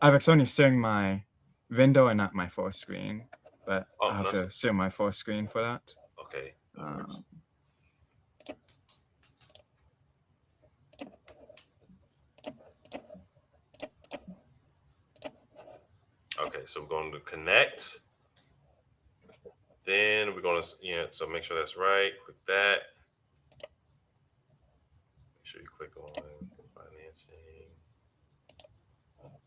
Ivex's only seeing my window and not my full screen, but Oh, I have no, to share my full screen for that. okay. That works. Okay, so we're going to connect. Then we're going to, so make sure that's right. Click that. Make sure you click on financing. All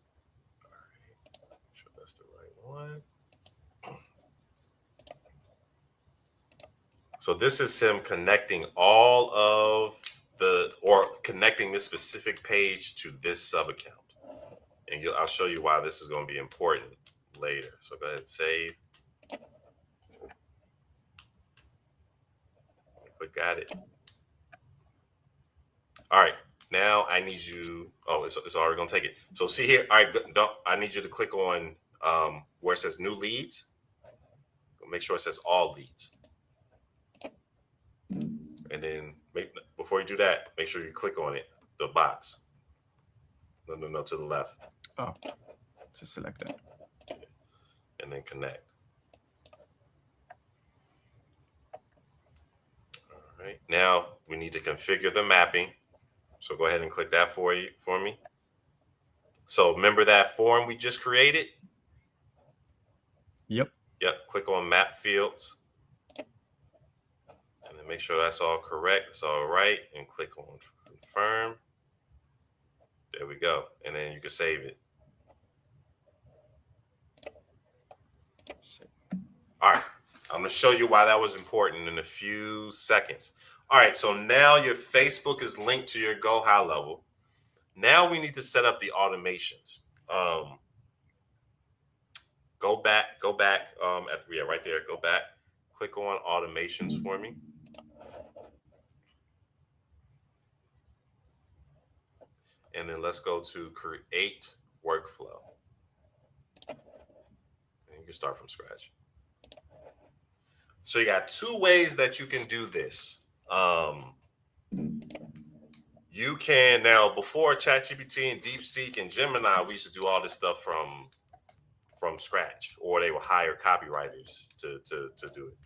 right. Make sure that's the right one. So this is him connecting connecting this specific page to this sub account. And I'll show you why this is going to be important later. So go ahead and save. Click got it. All right. Now I need you. Oh, it's already going to take it. So see here. All right. I need you to click on where it says new leads. Make sure it says all leads. And then before you do that, make sure you click on it, the box. No, to the left. Oh, just select it. And then connect. All right. Now we need to configure the mapping. So go ahead and click that for me. So remember that form we just created? Yep. Click on map fields. And then make sure that's all correct. It's all right. And click on confirm. There we go. And then you can save it. All right. I'm going to show you why that was important in a few seconds. All right, so now your Facebook is linked to your GoHighLevel. Now we need to set up the automations. Go back. Right there. Go back. Click on automations for me. And then let's go to create workflow. And you can start from scratch. So you got two ways that you can do this. You can now, before ChatGPT and DeepSeek and Gemini, we used to do all this stuff from scratch, or they would hire copywriters to do it.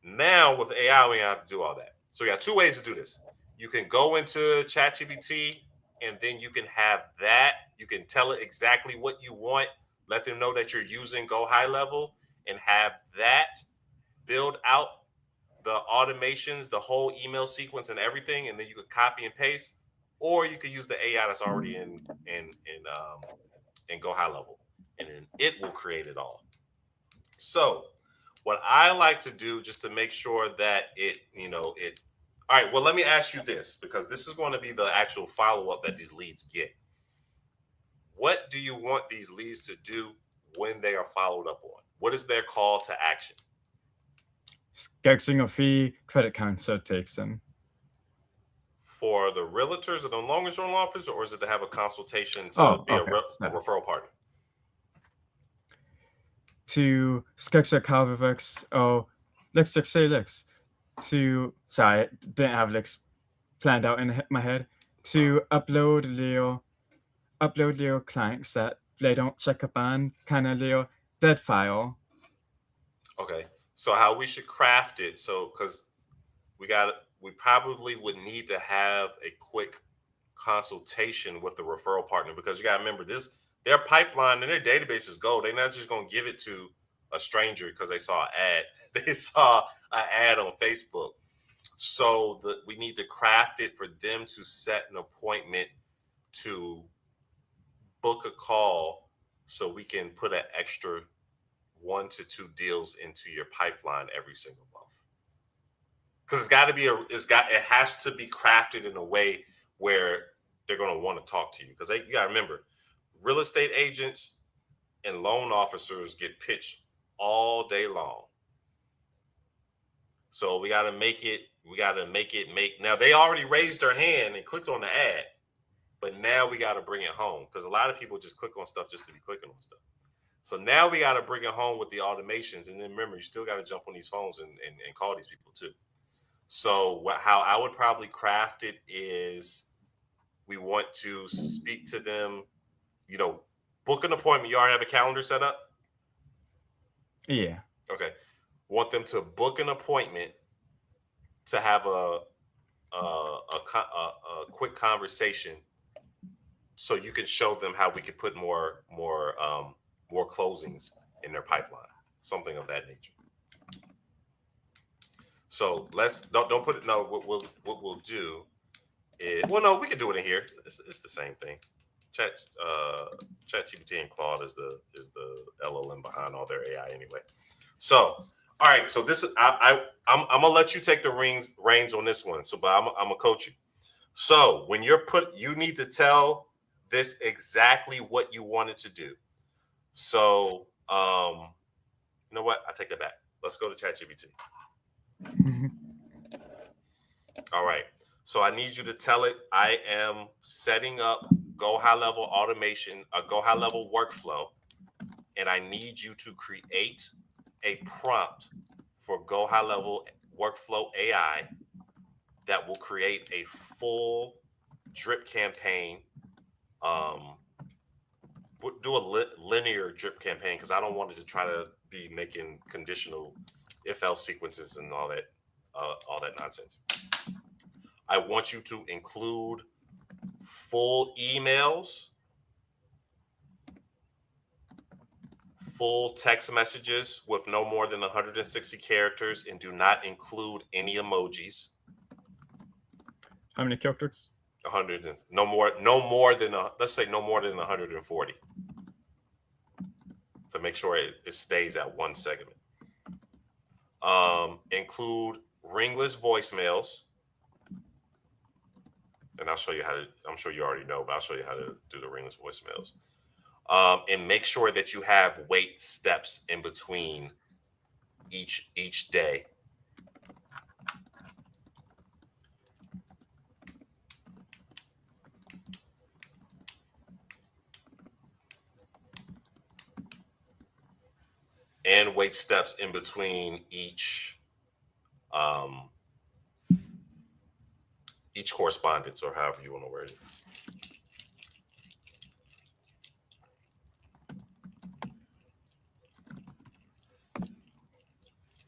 Now with AI, we don't have to do all that. So we got two ways to do this. You can go into ChatGPT and then you can have that. You can tell it exactly what you want. Let them know that you're using GoHighLevel and have that build out the automations, the whole email sequence and everything, and then you could copy and paste, or you could use the AI that's already in GoHighLevel, and then it will create it all. So what I like to do just to make sure that it. All right, well, let me ask you this, because this is going to be the actual follow-up that these leads get. What do you want these leads to do when they are followed up on? What is their call to action? Scheduling a fee, credit counselor takes them. For the realtors or the loan office, or is it to have a consultation to Oh, be okay. a referral partner? To schedule cover works, or let's just say Lex. Sorry, I didn't have Lex planned out in my head. To upload Leo clients that they don't check up on, kind of Leo dead file. Okay, so how we should craft it, so because we probably would need to have a quick consultation with the referral partner, because you got to remember this, their pipeline and their database is gold. They're not just going to give it to a stranger because they saw an ad. They saw an ad on Facebook. So we need to craft it for them to set an appointment to book a call, so we can put an extra 1 to 2 deals into your pipeline every single month. Because it has to be crafted in a way where they're going to want to talk to you. Because you got to remember, real estate agents and loan officers get pitched all day long. So we got to make it. Now they already raised their hand and clicked on the ad, but now we got to bring it home, because a lot of people just click on stuff just to be clicking on stuff. So now we got to bring it home with the automations. And then remember, you still got to jump on these phones and call these people too. So how I would probably craft it is, we want to speak to them, book an appointment. You already have a calendar set up? Yeah. Okay. Want them to book an appointment to have a quick conversation, so you can show them how we could put more closings in their pipeline, something of that nature. So don't put it. No, what we'll do is, well, no, we can do it in here. It's the same thing. ChatGPT and Claude is the LLM behind all their AI anyway. So all right, so this is I'm gonna let you take the reins on this one. So, but I'm gonna coach you. So when you need to tell this exactly what you want it to do. So you know what? I take that back. Let's go to ChatGPT. All right. So I need you to tell it, I am setting up GoHighLevel automation, a GoHighLevel workflow, and I need you to create a prompt for GoHighLevel workflow AI that will create a full drip campaign. Do a linear drip campaign, because I don't want it to try to be making conditional if else sequences and all that nonsense. I want you to include full emails, full text messages with no more than 160 characters, and do not include any emojis. How many characters? 100 and let's say no more than 140, to make sure it stays at one segment. Include ringless voicemails. and I'll show you how to. I'm sure you already know, but I'll show you how to do the ringless voicemails. And make sure that you have wait steps in between each day, and wait steps in between um, each correspondence, or however you want to word it.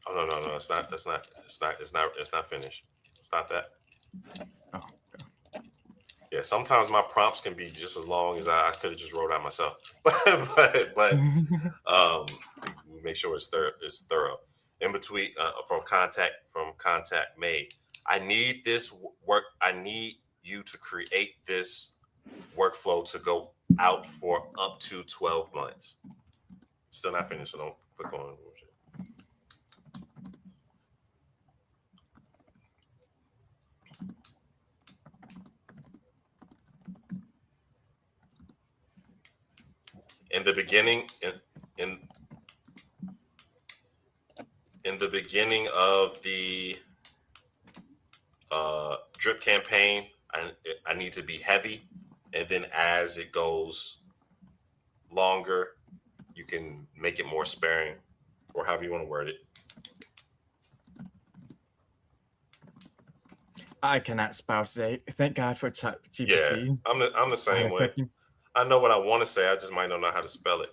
Oh no, it's not. That's not. It's not. It's not. It's not finished. It's not that. Oh, Yeah, sometimes my prompts can be just as long as I could have just wrote out myself. But um, we make sure it's thorough. In between, from contact made. I need this work. I need you to create this workflow to go out for up to 12 months. Still not finished, so don't click on it. In the beginning, in in the beginning of the drip campaign, I need to be heavy, and then as it goes longer, you can make it more sparing, or however you want to word it. I cannot spell today. Thank God for Chat Yeah, GPT. I'm the I same have way. fucking- I know what I want to say. I just might not know how to spell it.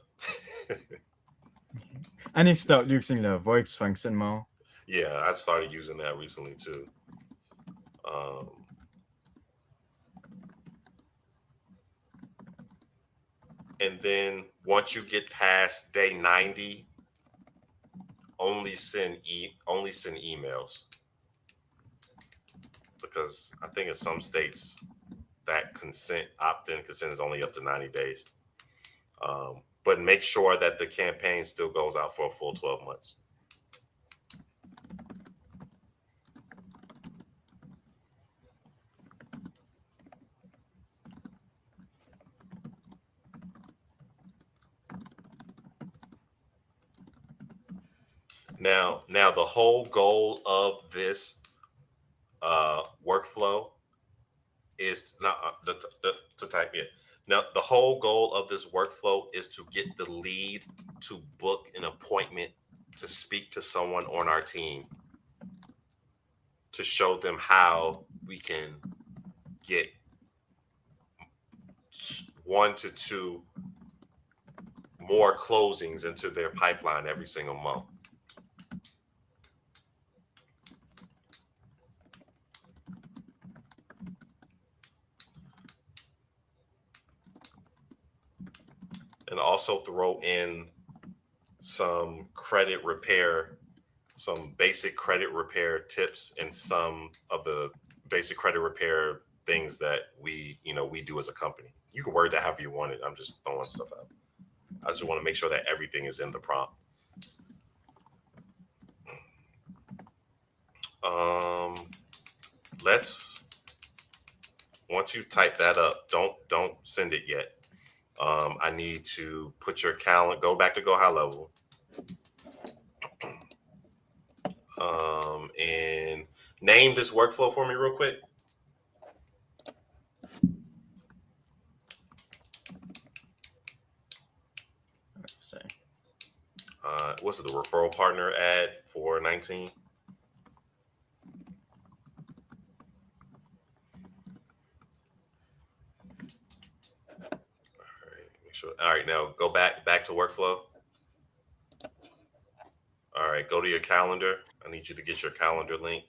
I need to start using the voice function more. Yeah, I started using that recently too. Um, and then once you get past day 90, only send emails, because I think in some states that opt-in consent is only up to 90 days. But make sure that the campaign still goes out for a full 12 months. Now the whole goal of this workflow is not to type in. Now, the whole goal of this workflow is to get the lead to book an appointment to speak to someone on our team, to show them how we can get 1 to 2 more closings into their pipeline every single month. And also throw in some credit repair, some basic credit repair tips, and some of the basic credit repair things that we do as a company. You can word that however you want it. I'm just throwing stuff out. I just want to make sure that everything is in the prompt. Um, let's Once you type that up, don't send it yet. I need to put your calendar. Go back to GoHighLevel, and name this workflow for me real quick. Let's see. What's the referral partner ad for 19? All right, make sure. All right, now go back to workflow. All right, go to your calendar. I need you to get your calendar link,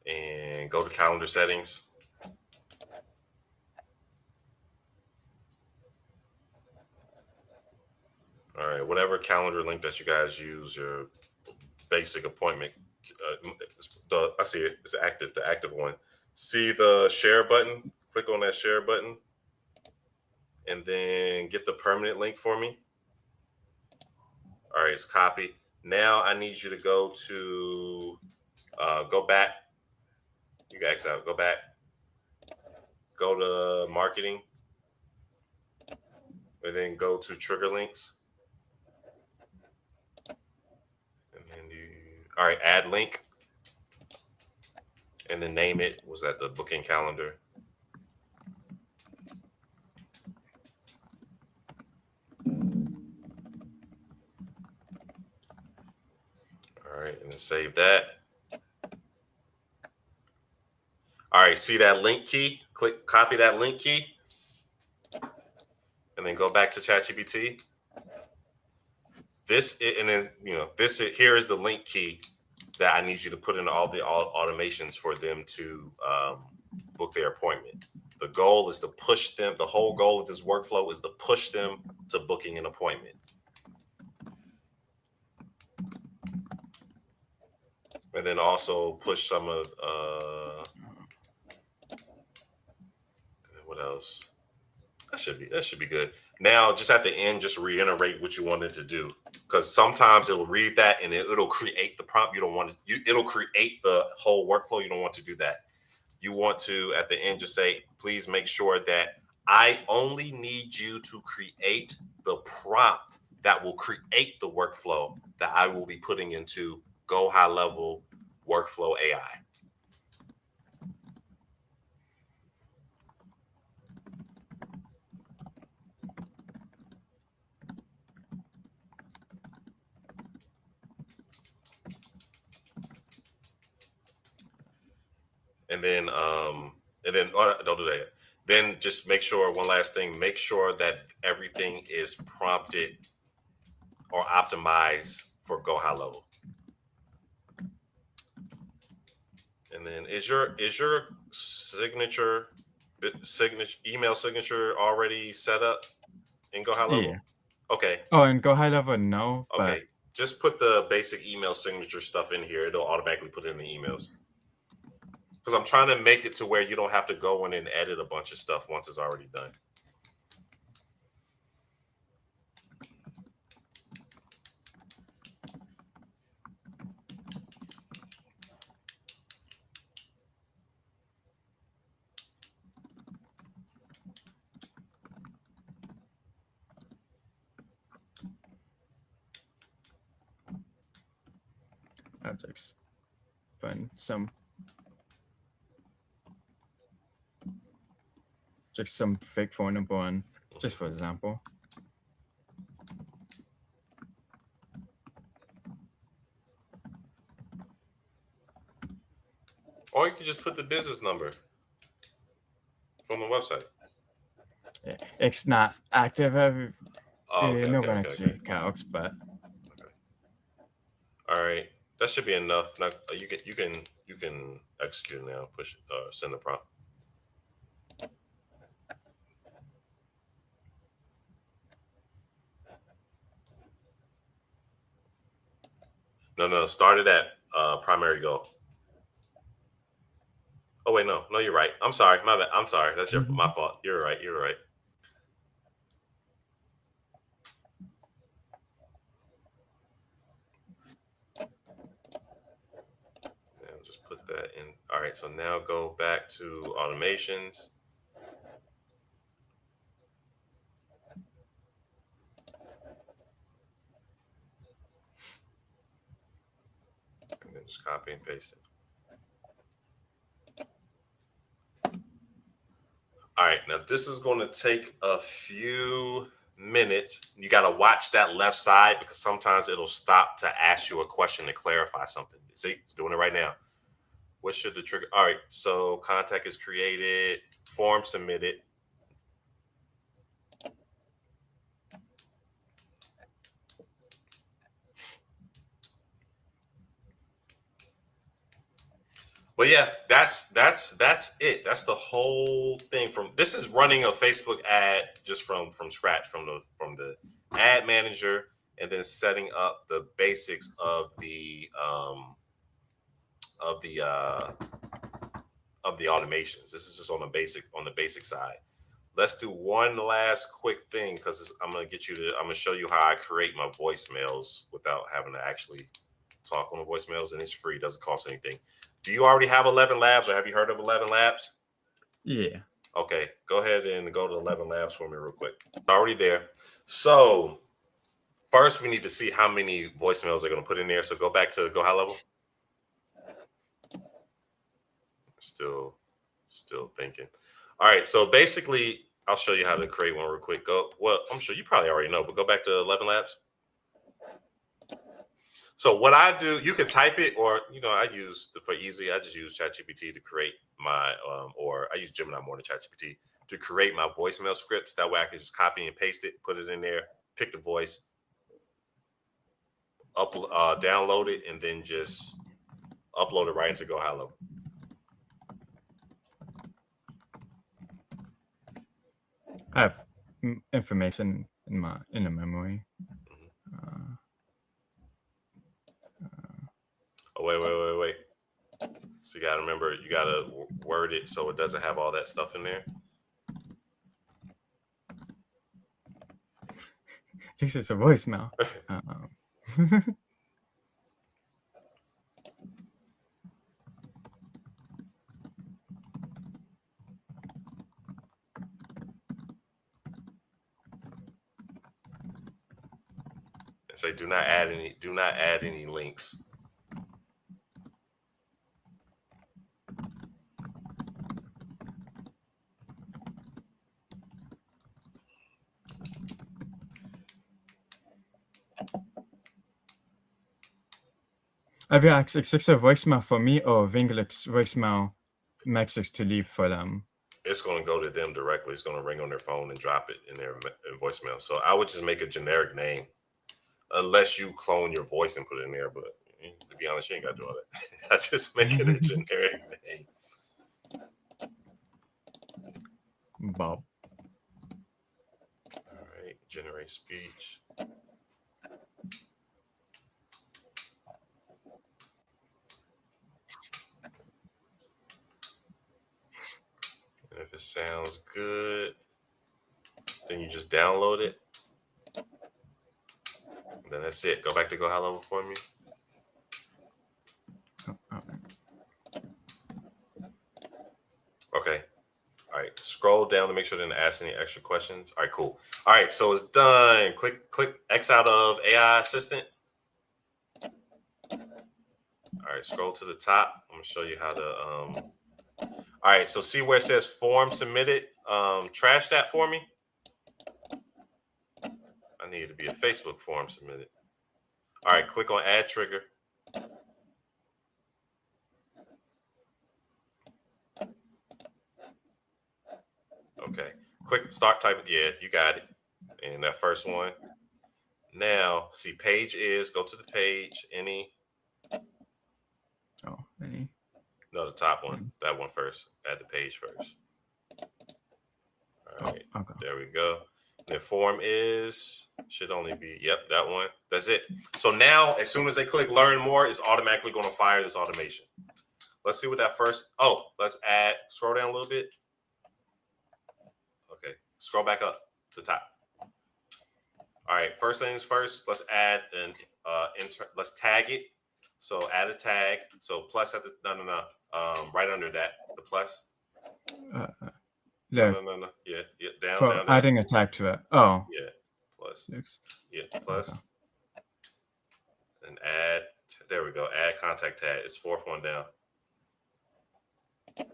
and go to calendar settings. All right, whatever calendar link that you guys use, your basic appointment. I see it. It's active. The active one. See the share button. Click on that share button, and then get the permanent link for me. All right, it's copied. Now I need you to go to Go back. You can X out. Go back. Go to marketing, and then go to trigger links, and then all right, add link, and then name it. Was that the booking calendar? All right, and then save that. All right, see that link key? Click, copy that link key, and then go back to ChatGPT. And then here is the link key that I need you to put in all the automations for them to book their appointment. The goal is to push them. The whole goal of this workflow is to push them to booking an appointment. And then also push some of what else? That should be good. Now, just at the end, just reiterate what you wanted to do, because sometimes it'll read that and it'll create the prompt. You don't want to. It'll create the whole workflow. You don't want to do that. You want to at the end just say, please make sure that I only need you to create the prompt that will create the workflow that I will be putting into GoHighLevel Workflow AI. And then don't do that. Then just make sure, one last thing, make sure that everything is prompted or optimized for GoHighLevel. And then is your signature email signature already set up in GoHighLevel? Yeah. Okay. Oh, and GoHighLevel, no. Okay. Just put the basic email signature stuff in here. It'll automatically put it in the emails. Because I'm trying to make it to where you don't have to go in and edit a bunch of stuff once it's already done. I'll just find some fake phone number on, just for example. Or you can just put the business number from the website. Yeah, it's not active. Okay. Calcs, but okay. All right, that should be enough. Now you can execute now. Push send the prompt. No. Start it at primary goal. Oh wait, no, you're right. I'm sorry, my bad. I'm sorry. That's my fault. You're right. Now just put that in. All right, so now go back to automations. And then just copy and paste it. All right, now this is going to take a few minutes. You got to watch that left side because sometimes it'll stop to ask you a question to clarify something. See, it's doing it right now. What should the trigger? All right, so contact is created, form submitted. But yeah, that's it. That's the whole thing. This is running a Facebook ad just from scratch, from the ad manager, and then setting up the basics of the automations. This is just on the basic side. Let's do one last quick thing because I'm gonna show you how I create my voicemails without having to actually talk on the voicemails, and it's free. Doesn't cost anything. Do you already have 11 Labs, or have you heard of 11 Labs? Yeah. Okay, go ahead and go to 11 Labs for me real quick. Already there. So first, we need to see how many voicemails they're going to put in there. So go back to Go High Level. Still thinking. All right, so basically, I'll show you how to create one real quick. Well, I'm sure you probably already know, but go back to 11 Labs. So what I do, you can type it, or I use for easy. I just use ChatGPT to create my, or I use Gemini more than ChatGPT to create my voicemail scripts. That way, I can just copy and paste it, put it in there, pick the voice, download it, and then just upload it right into Go High Level. I have information in the memory. Oh, wait. So you gotta remember, you gotta word it so it doesn't have all that stuff in there. This is a voicemail. And say, do not add any links. Have you asked is this a voicemail for me or Vinglik's voicemail message to leave for them? It's going to go to them directly. It's going to ring on their phone and drop it in their voicemail. So I would just make a generic name, unless you clone your voice and put it in there. But to be honest, you ain't got to do all that. I just make it a generic name. Bob. All right, generate speech. And if it sounds good, then you just download it. And then that's it. Go back to Go High Level for me. Okay. All right. Scroll down to make sure it didn't ask any extra questions. All right, cool. All right, so it's done. Click X out of AI Assistant. All right, scroll to the top. I'm gonna show you how to all right, so see where it says form submitted. Trash that for me. I need it to be a Facebook form submitted. All right, click on add trigger. Okay, click start typing. Yeah, you got it. And that first one. Now, see page is, go to the page, any. Oh, any. No, the top one. That one first. Add the page first. All right, okay. There we go. The form is, should only be, yep, that one. That's it. So now, as soon as they click learn more, it's automatically going to fire this automation. Let's see what that first, let's add, scroll down a little bit. Okay, scroll back up to the top. All right, first things first, let's add an, let's tag it. So add a tag. So plus at the, no. Right under that, the plus. No. Yeah, down, for down. adding a tag to it. Oh. Yeah, plus. Six. Yeah, plus. Okay. And add, there we go, add contact tag. It's fourth one down. And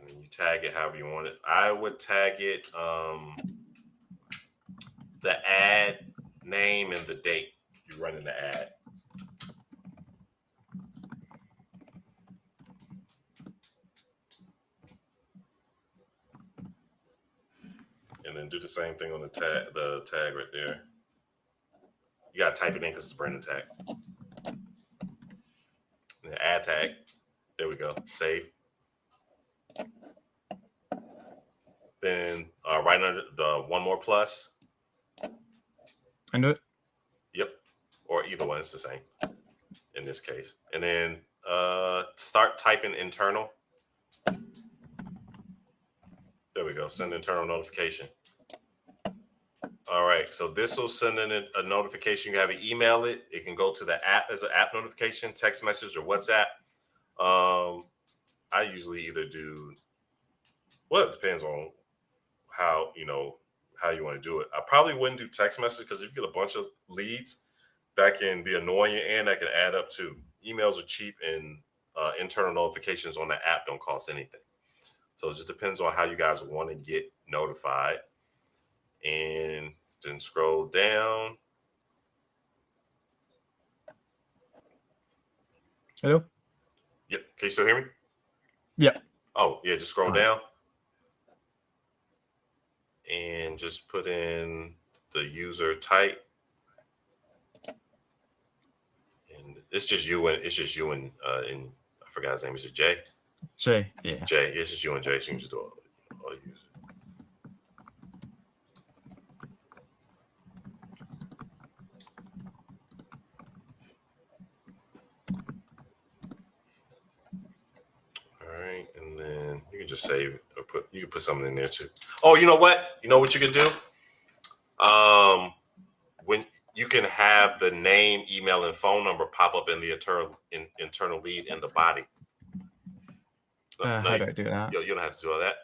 then you tag it however you want it. I would tag it the ad name and the date you're running the ad. And then do the same thing on the tag right there. You gotta type it in because it's a brand new tag. And the add tag. There we go. Save. Then right under the one more plus. I know it. Yep. Or either one, it's the same in this case. And then start typing internal. There we go. Send internal notification. All right. So this will send in a notification. You have to email it. It can go to the app as an app notification, text message, or WhatsApp. I usually either do, well, it depends on how, how you want to do it. I probably wouldn't do text message because if you get a bunch of leads, that can be annoying and that can add up too. Emails are cheap and internal notifications on the app don't cost anything. So it just depends on how you guys want to get notified. And then scroll down. Hello? Yep. Can you still hear me? Yeah. Oh, yeah. Just scroll All right. down and just put in the user type. And it's just you and I forgot his name. Is it Jay? Jay, yeah. Jay. It's just you and Jay. So you can just do all user. All right, and then you can just save it or you can put something in there too. Oh, you know what? You know what you could do? When you can have the name, email, and phone number pop up in the internal lead in the body. How do I do that? You don't have to do all that.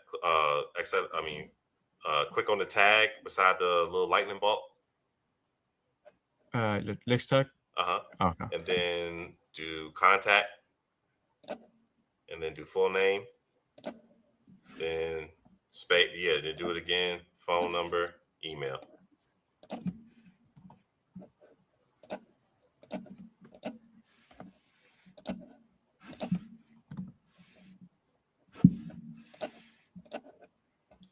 Click on the tag beside the little lightning bolt. Let's tag. Okay. And then do contact, and then do full name. Then space. Yeah. Then do it again. Phone number, email.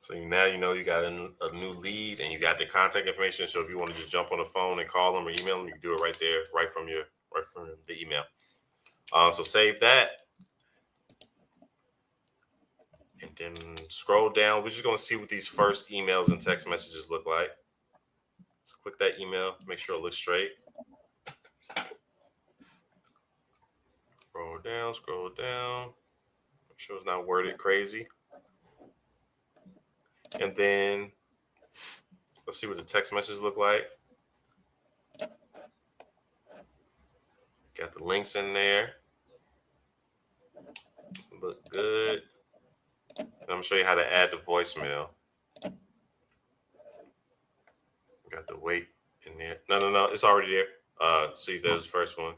So now you know you got a new lead and you got the contact information. So if you want to just jump on the phone and call them or email them, you can do it right there, right from the email. So save that. And then scroll down. We're just going to see what these first emails and text messages look like. So click that email, make sure it looks straight. Scroll down. Make sure it's not worded crazy. And then let's see what the text messages look like. Got the links in there. Look good. And I'm going to show you how to add the voicemail. Got the wait in there. No. It's already there. See, there's the first one.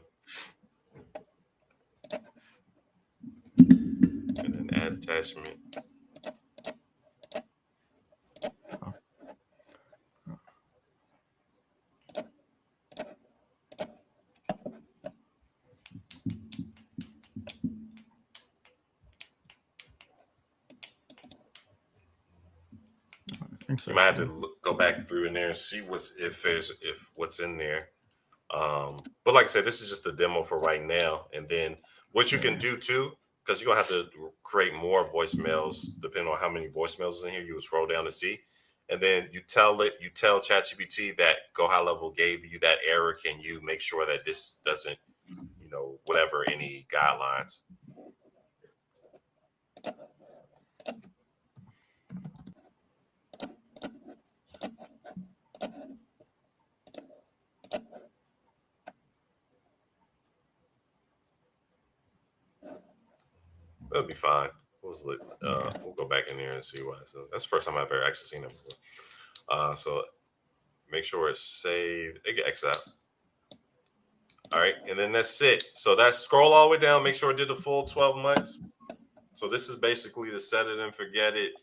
And then add attachment. You might have to go back through in there and see if what's in there. But like I said, this is just a demo for right now. And then what you can do too, because you're gonna have to create more voicemails depending on how many voicemails is in here. You will scroll down to see, and then you tell ChatGPT that GoHighLevel gave you that error. Can you make sure that this doesn't, whatever any guidelines? That'll be fine. We'll go back in there and see why. So that's the first time I've ever actually seen that before. So make sure it's saved. X out. All right, and then that's it. So that's scroll all the way down. Make sure it did the full 12 months. So this is basically the set it and forget it.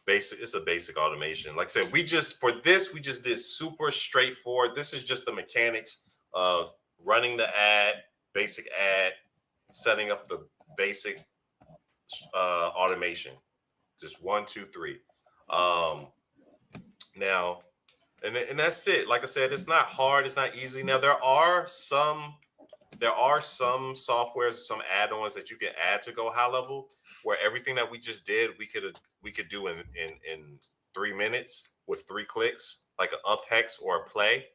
It's a basic automation. Like I said, we just did super straightforward. This is just the mechanics of running the ad, basic ad, setting up the basic automation. Just 1, 2, 3. Now, and that's it. Like I said, it's not hard. It's not easy. Now there are some softwares, some add-ons that you can add to GoHighLevel, where everything that we just did, we could do in 3 minutes with 3 clicks, like an up hex or a play.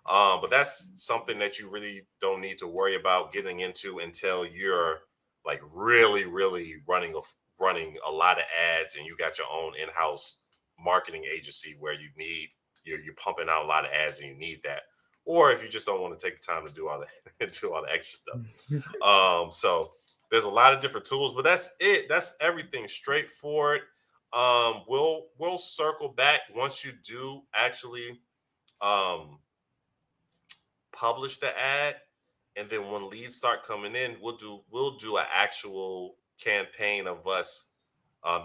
But that's something that you really don't need to worry about getting into until you're like really, really running a lot of ads and you got your own in-house marketing agency where you need you're pumping out a lot of ads and you need that, or if you just don't want to take the time to do all that do all the extra stuff. So there's a lot of different tools, but that's it. That's everything straightforward. We'll circle back once you do actually um publish the ad, and then when leads start coming in, we'll do an actual campaign of us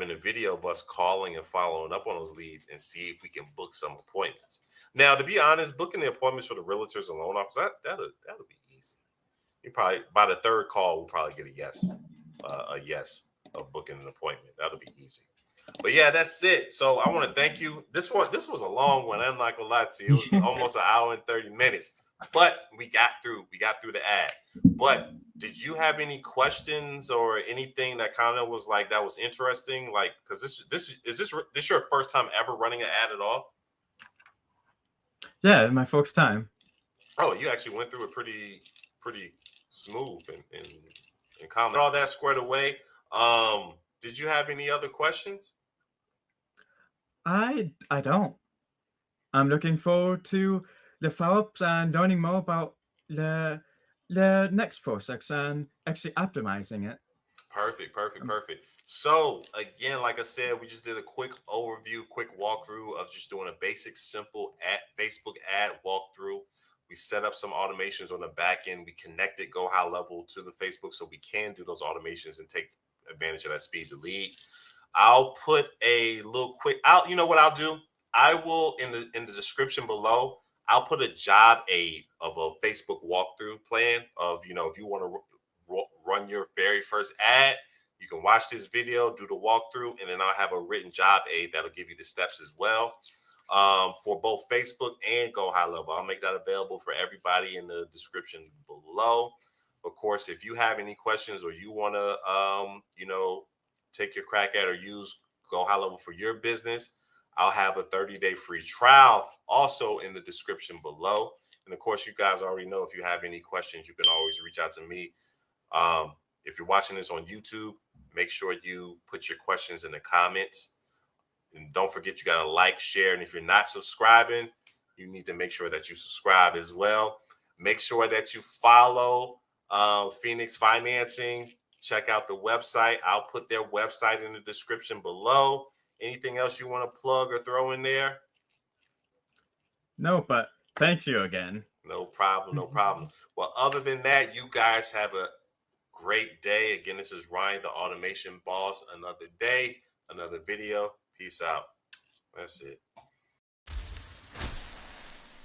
in a video of us calling and following up on those leads and see if we can book some appointments. Now, to be honest, booking the appointments for the realtors and loan officers, that'll be easy. You probably by the third call, we'll probably get a yes of booking an appointment. That'll be easy. But yeah, that's it. So I want to thank you. This was a long one. I'm not gonna lie to you. It was almost an hour and 30 minutes. But we got through the ad. But did you have any questions or anything that kind of was like that was interesting? Like, because this your first time ever running an ad at all? Yeah, my folks' time. Oh, you actually went through it pretty smooth and calm. All that squared away. Did you have any other questions? I don't. I'm looking forward to the follow-ups and learning more about the next process and actually optimizing it. Perfect, perfect, Um, perfect. So again, like I said, we just did a quick overview, quick walkthrough of just doing a basic, simple ad, Facebook ad walkthrough. We set up some automations on the back end. We connected Go High Level to the Facebook so we can do those automations and take advantage of that speed to lead. I'll put a little quick out. You know what I'll do? I will in the description below. I'll put a job aid of a Facebook walkthrough plan of if you want to run your very first ad, you can watch this video, do the walkthrough, and then I'll have a written job aid that'll give you the steps as well for both Facebook and Go High Level. I'll make that available for everybody in the description below. Of course, if you have any questions or you want to, take your crack at or use Go High Level for your business, I'll have a 30-day free trial also in the description below. And of course, you guys already know if you have any questions, you can always reach out to me. If you're watching this on YouTube, make sure you put your questions in the comments. And don't forget, you got to like, share. And if you're not subscribing, you need to make sure that you subscribe as well. Make sure that you follow Phoenix Financing. Check out the website. I'll put their website in the description below. Anything else you want to plug or throw in there? no, but thank you again. No problem. No problem. Well, other than that, you guys have a great day. Again, this is Ryan, the automation boss. Another day, another video. Peace out. That's it.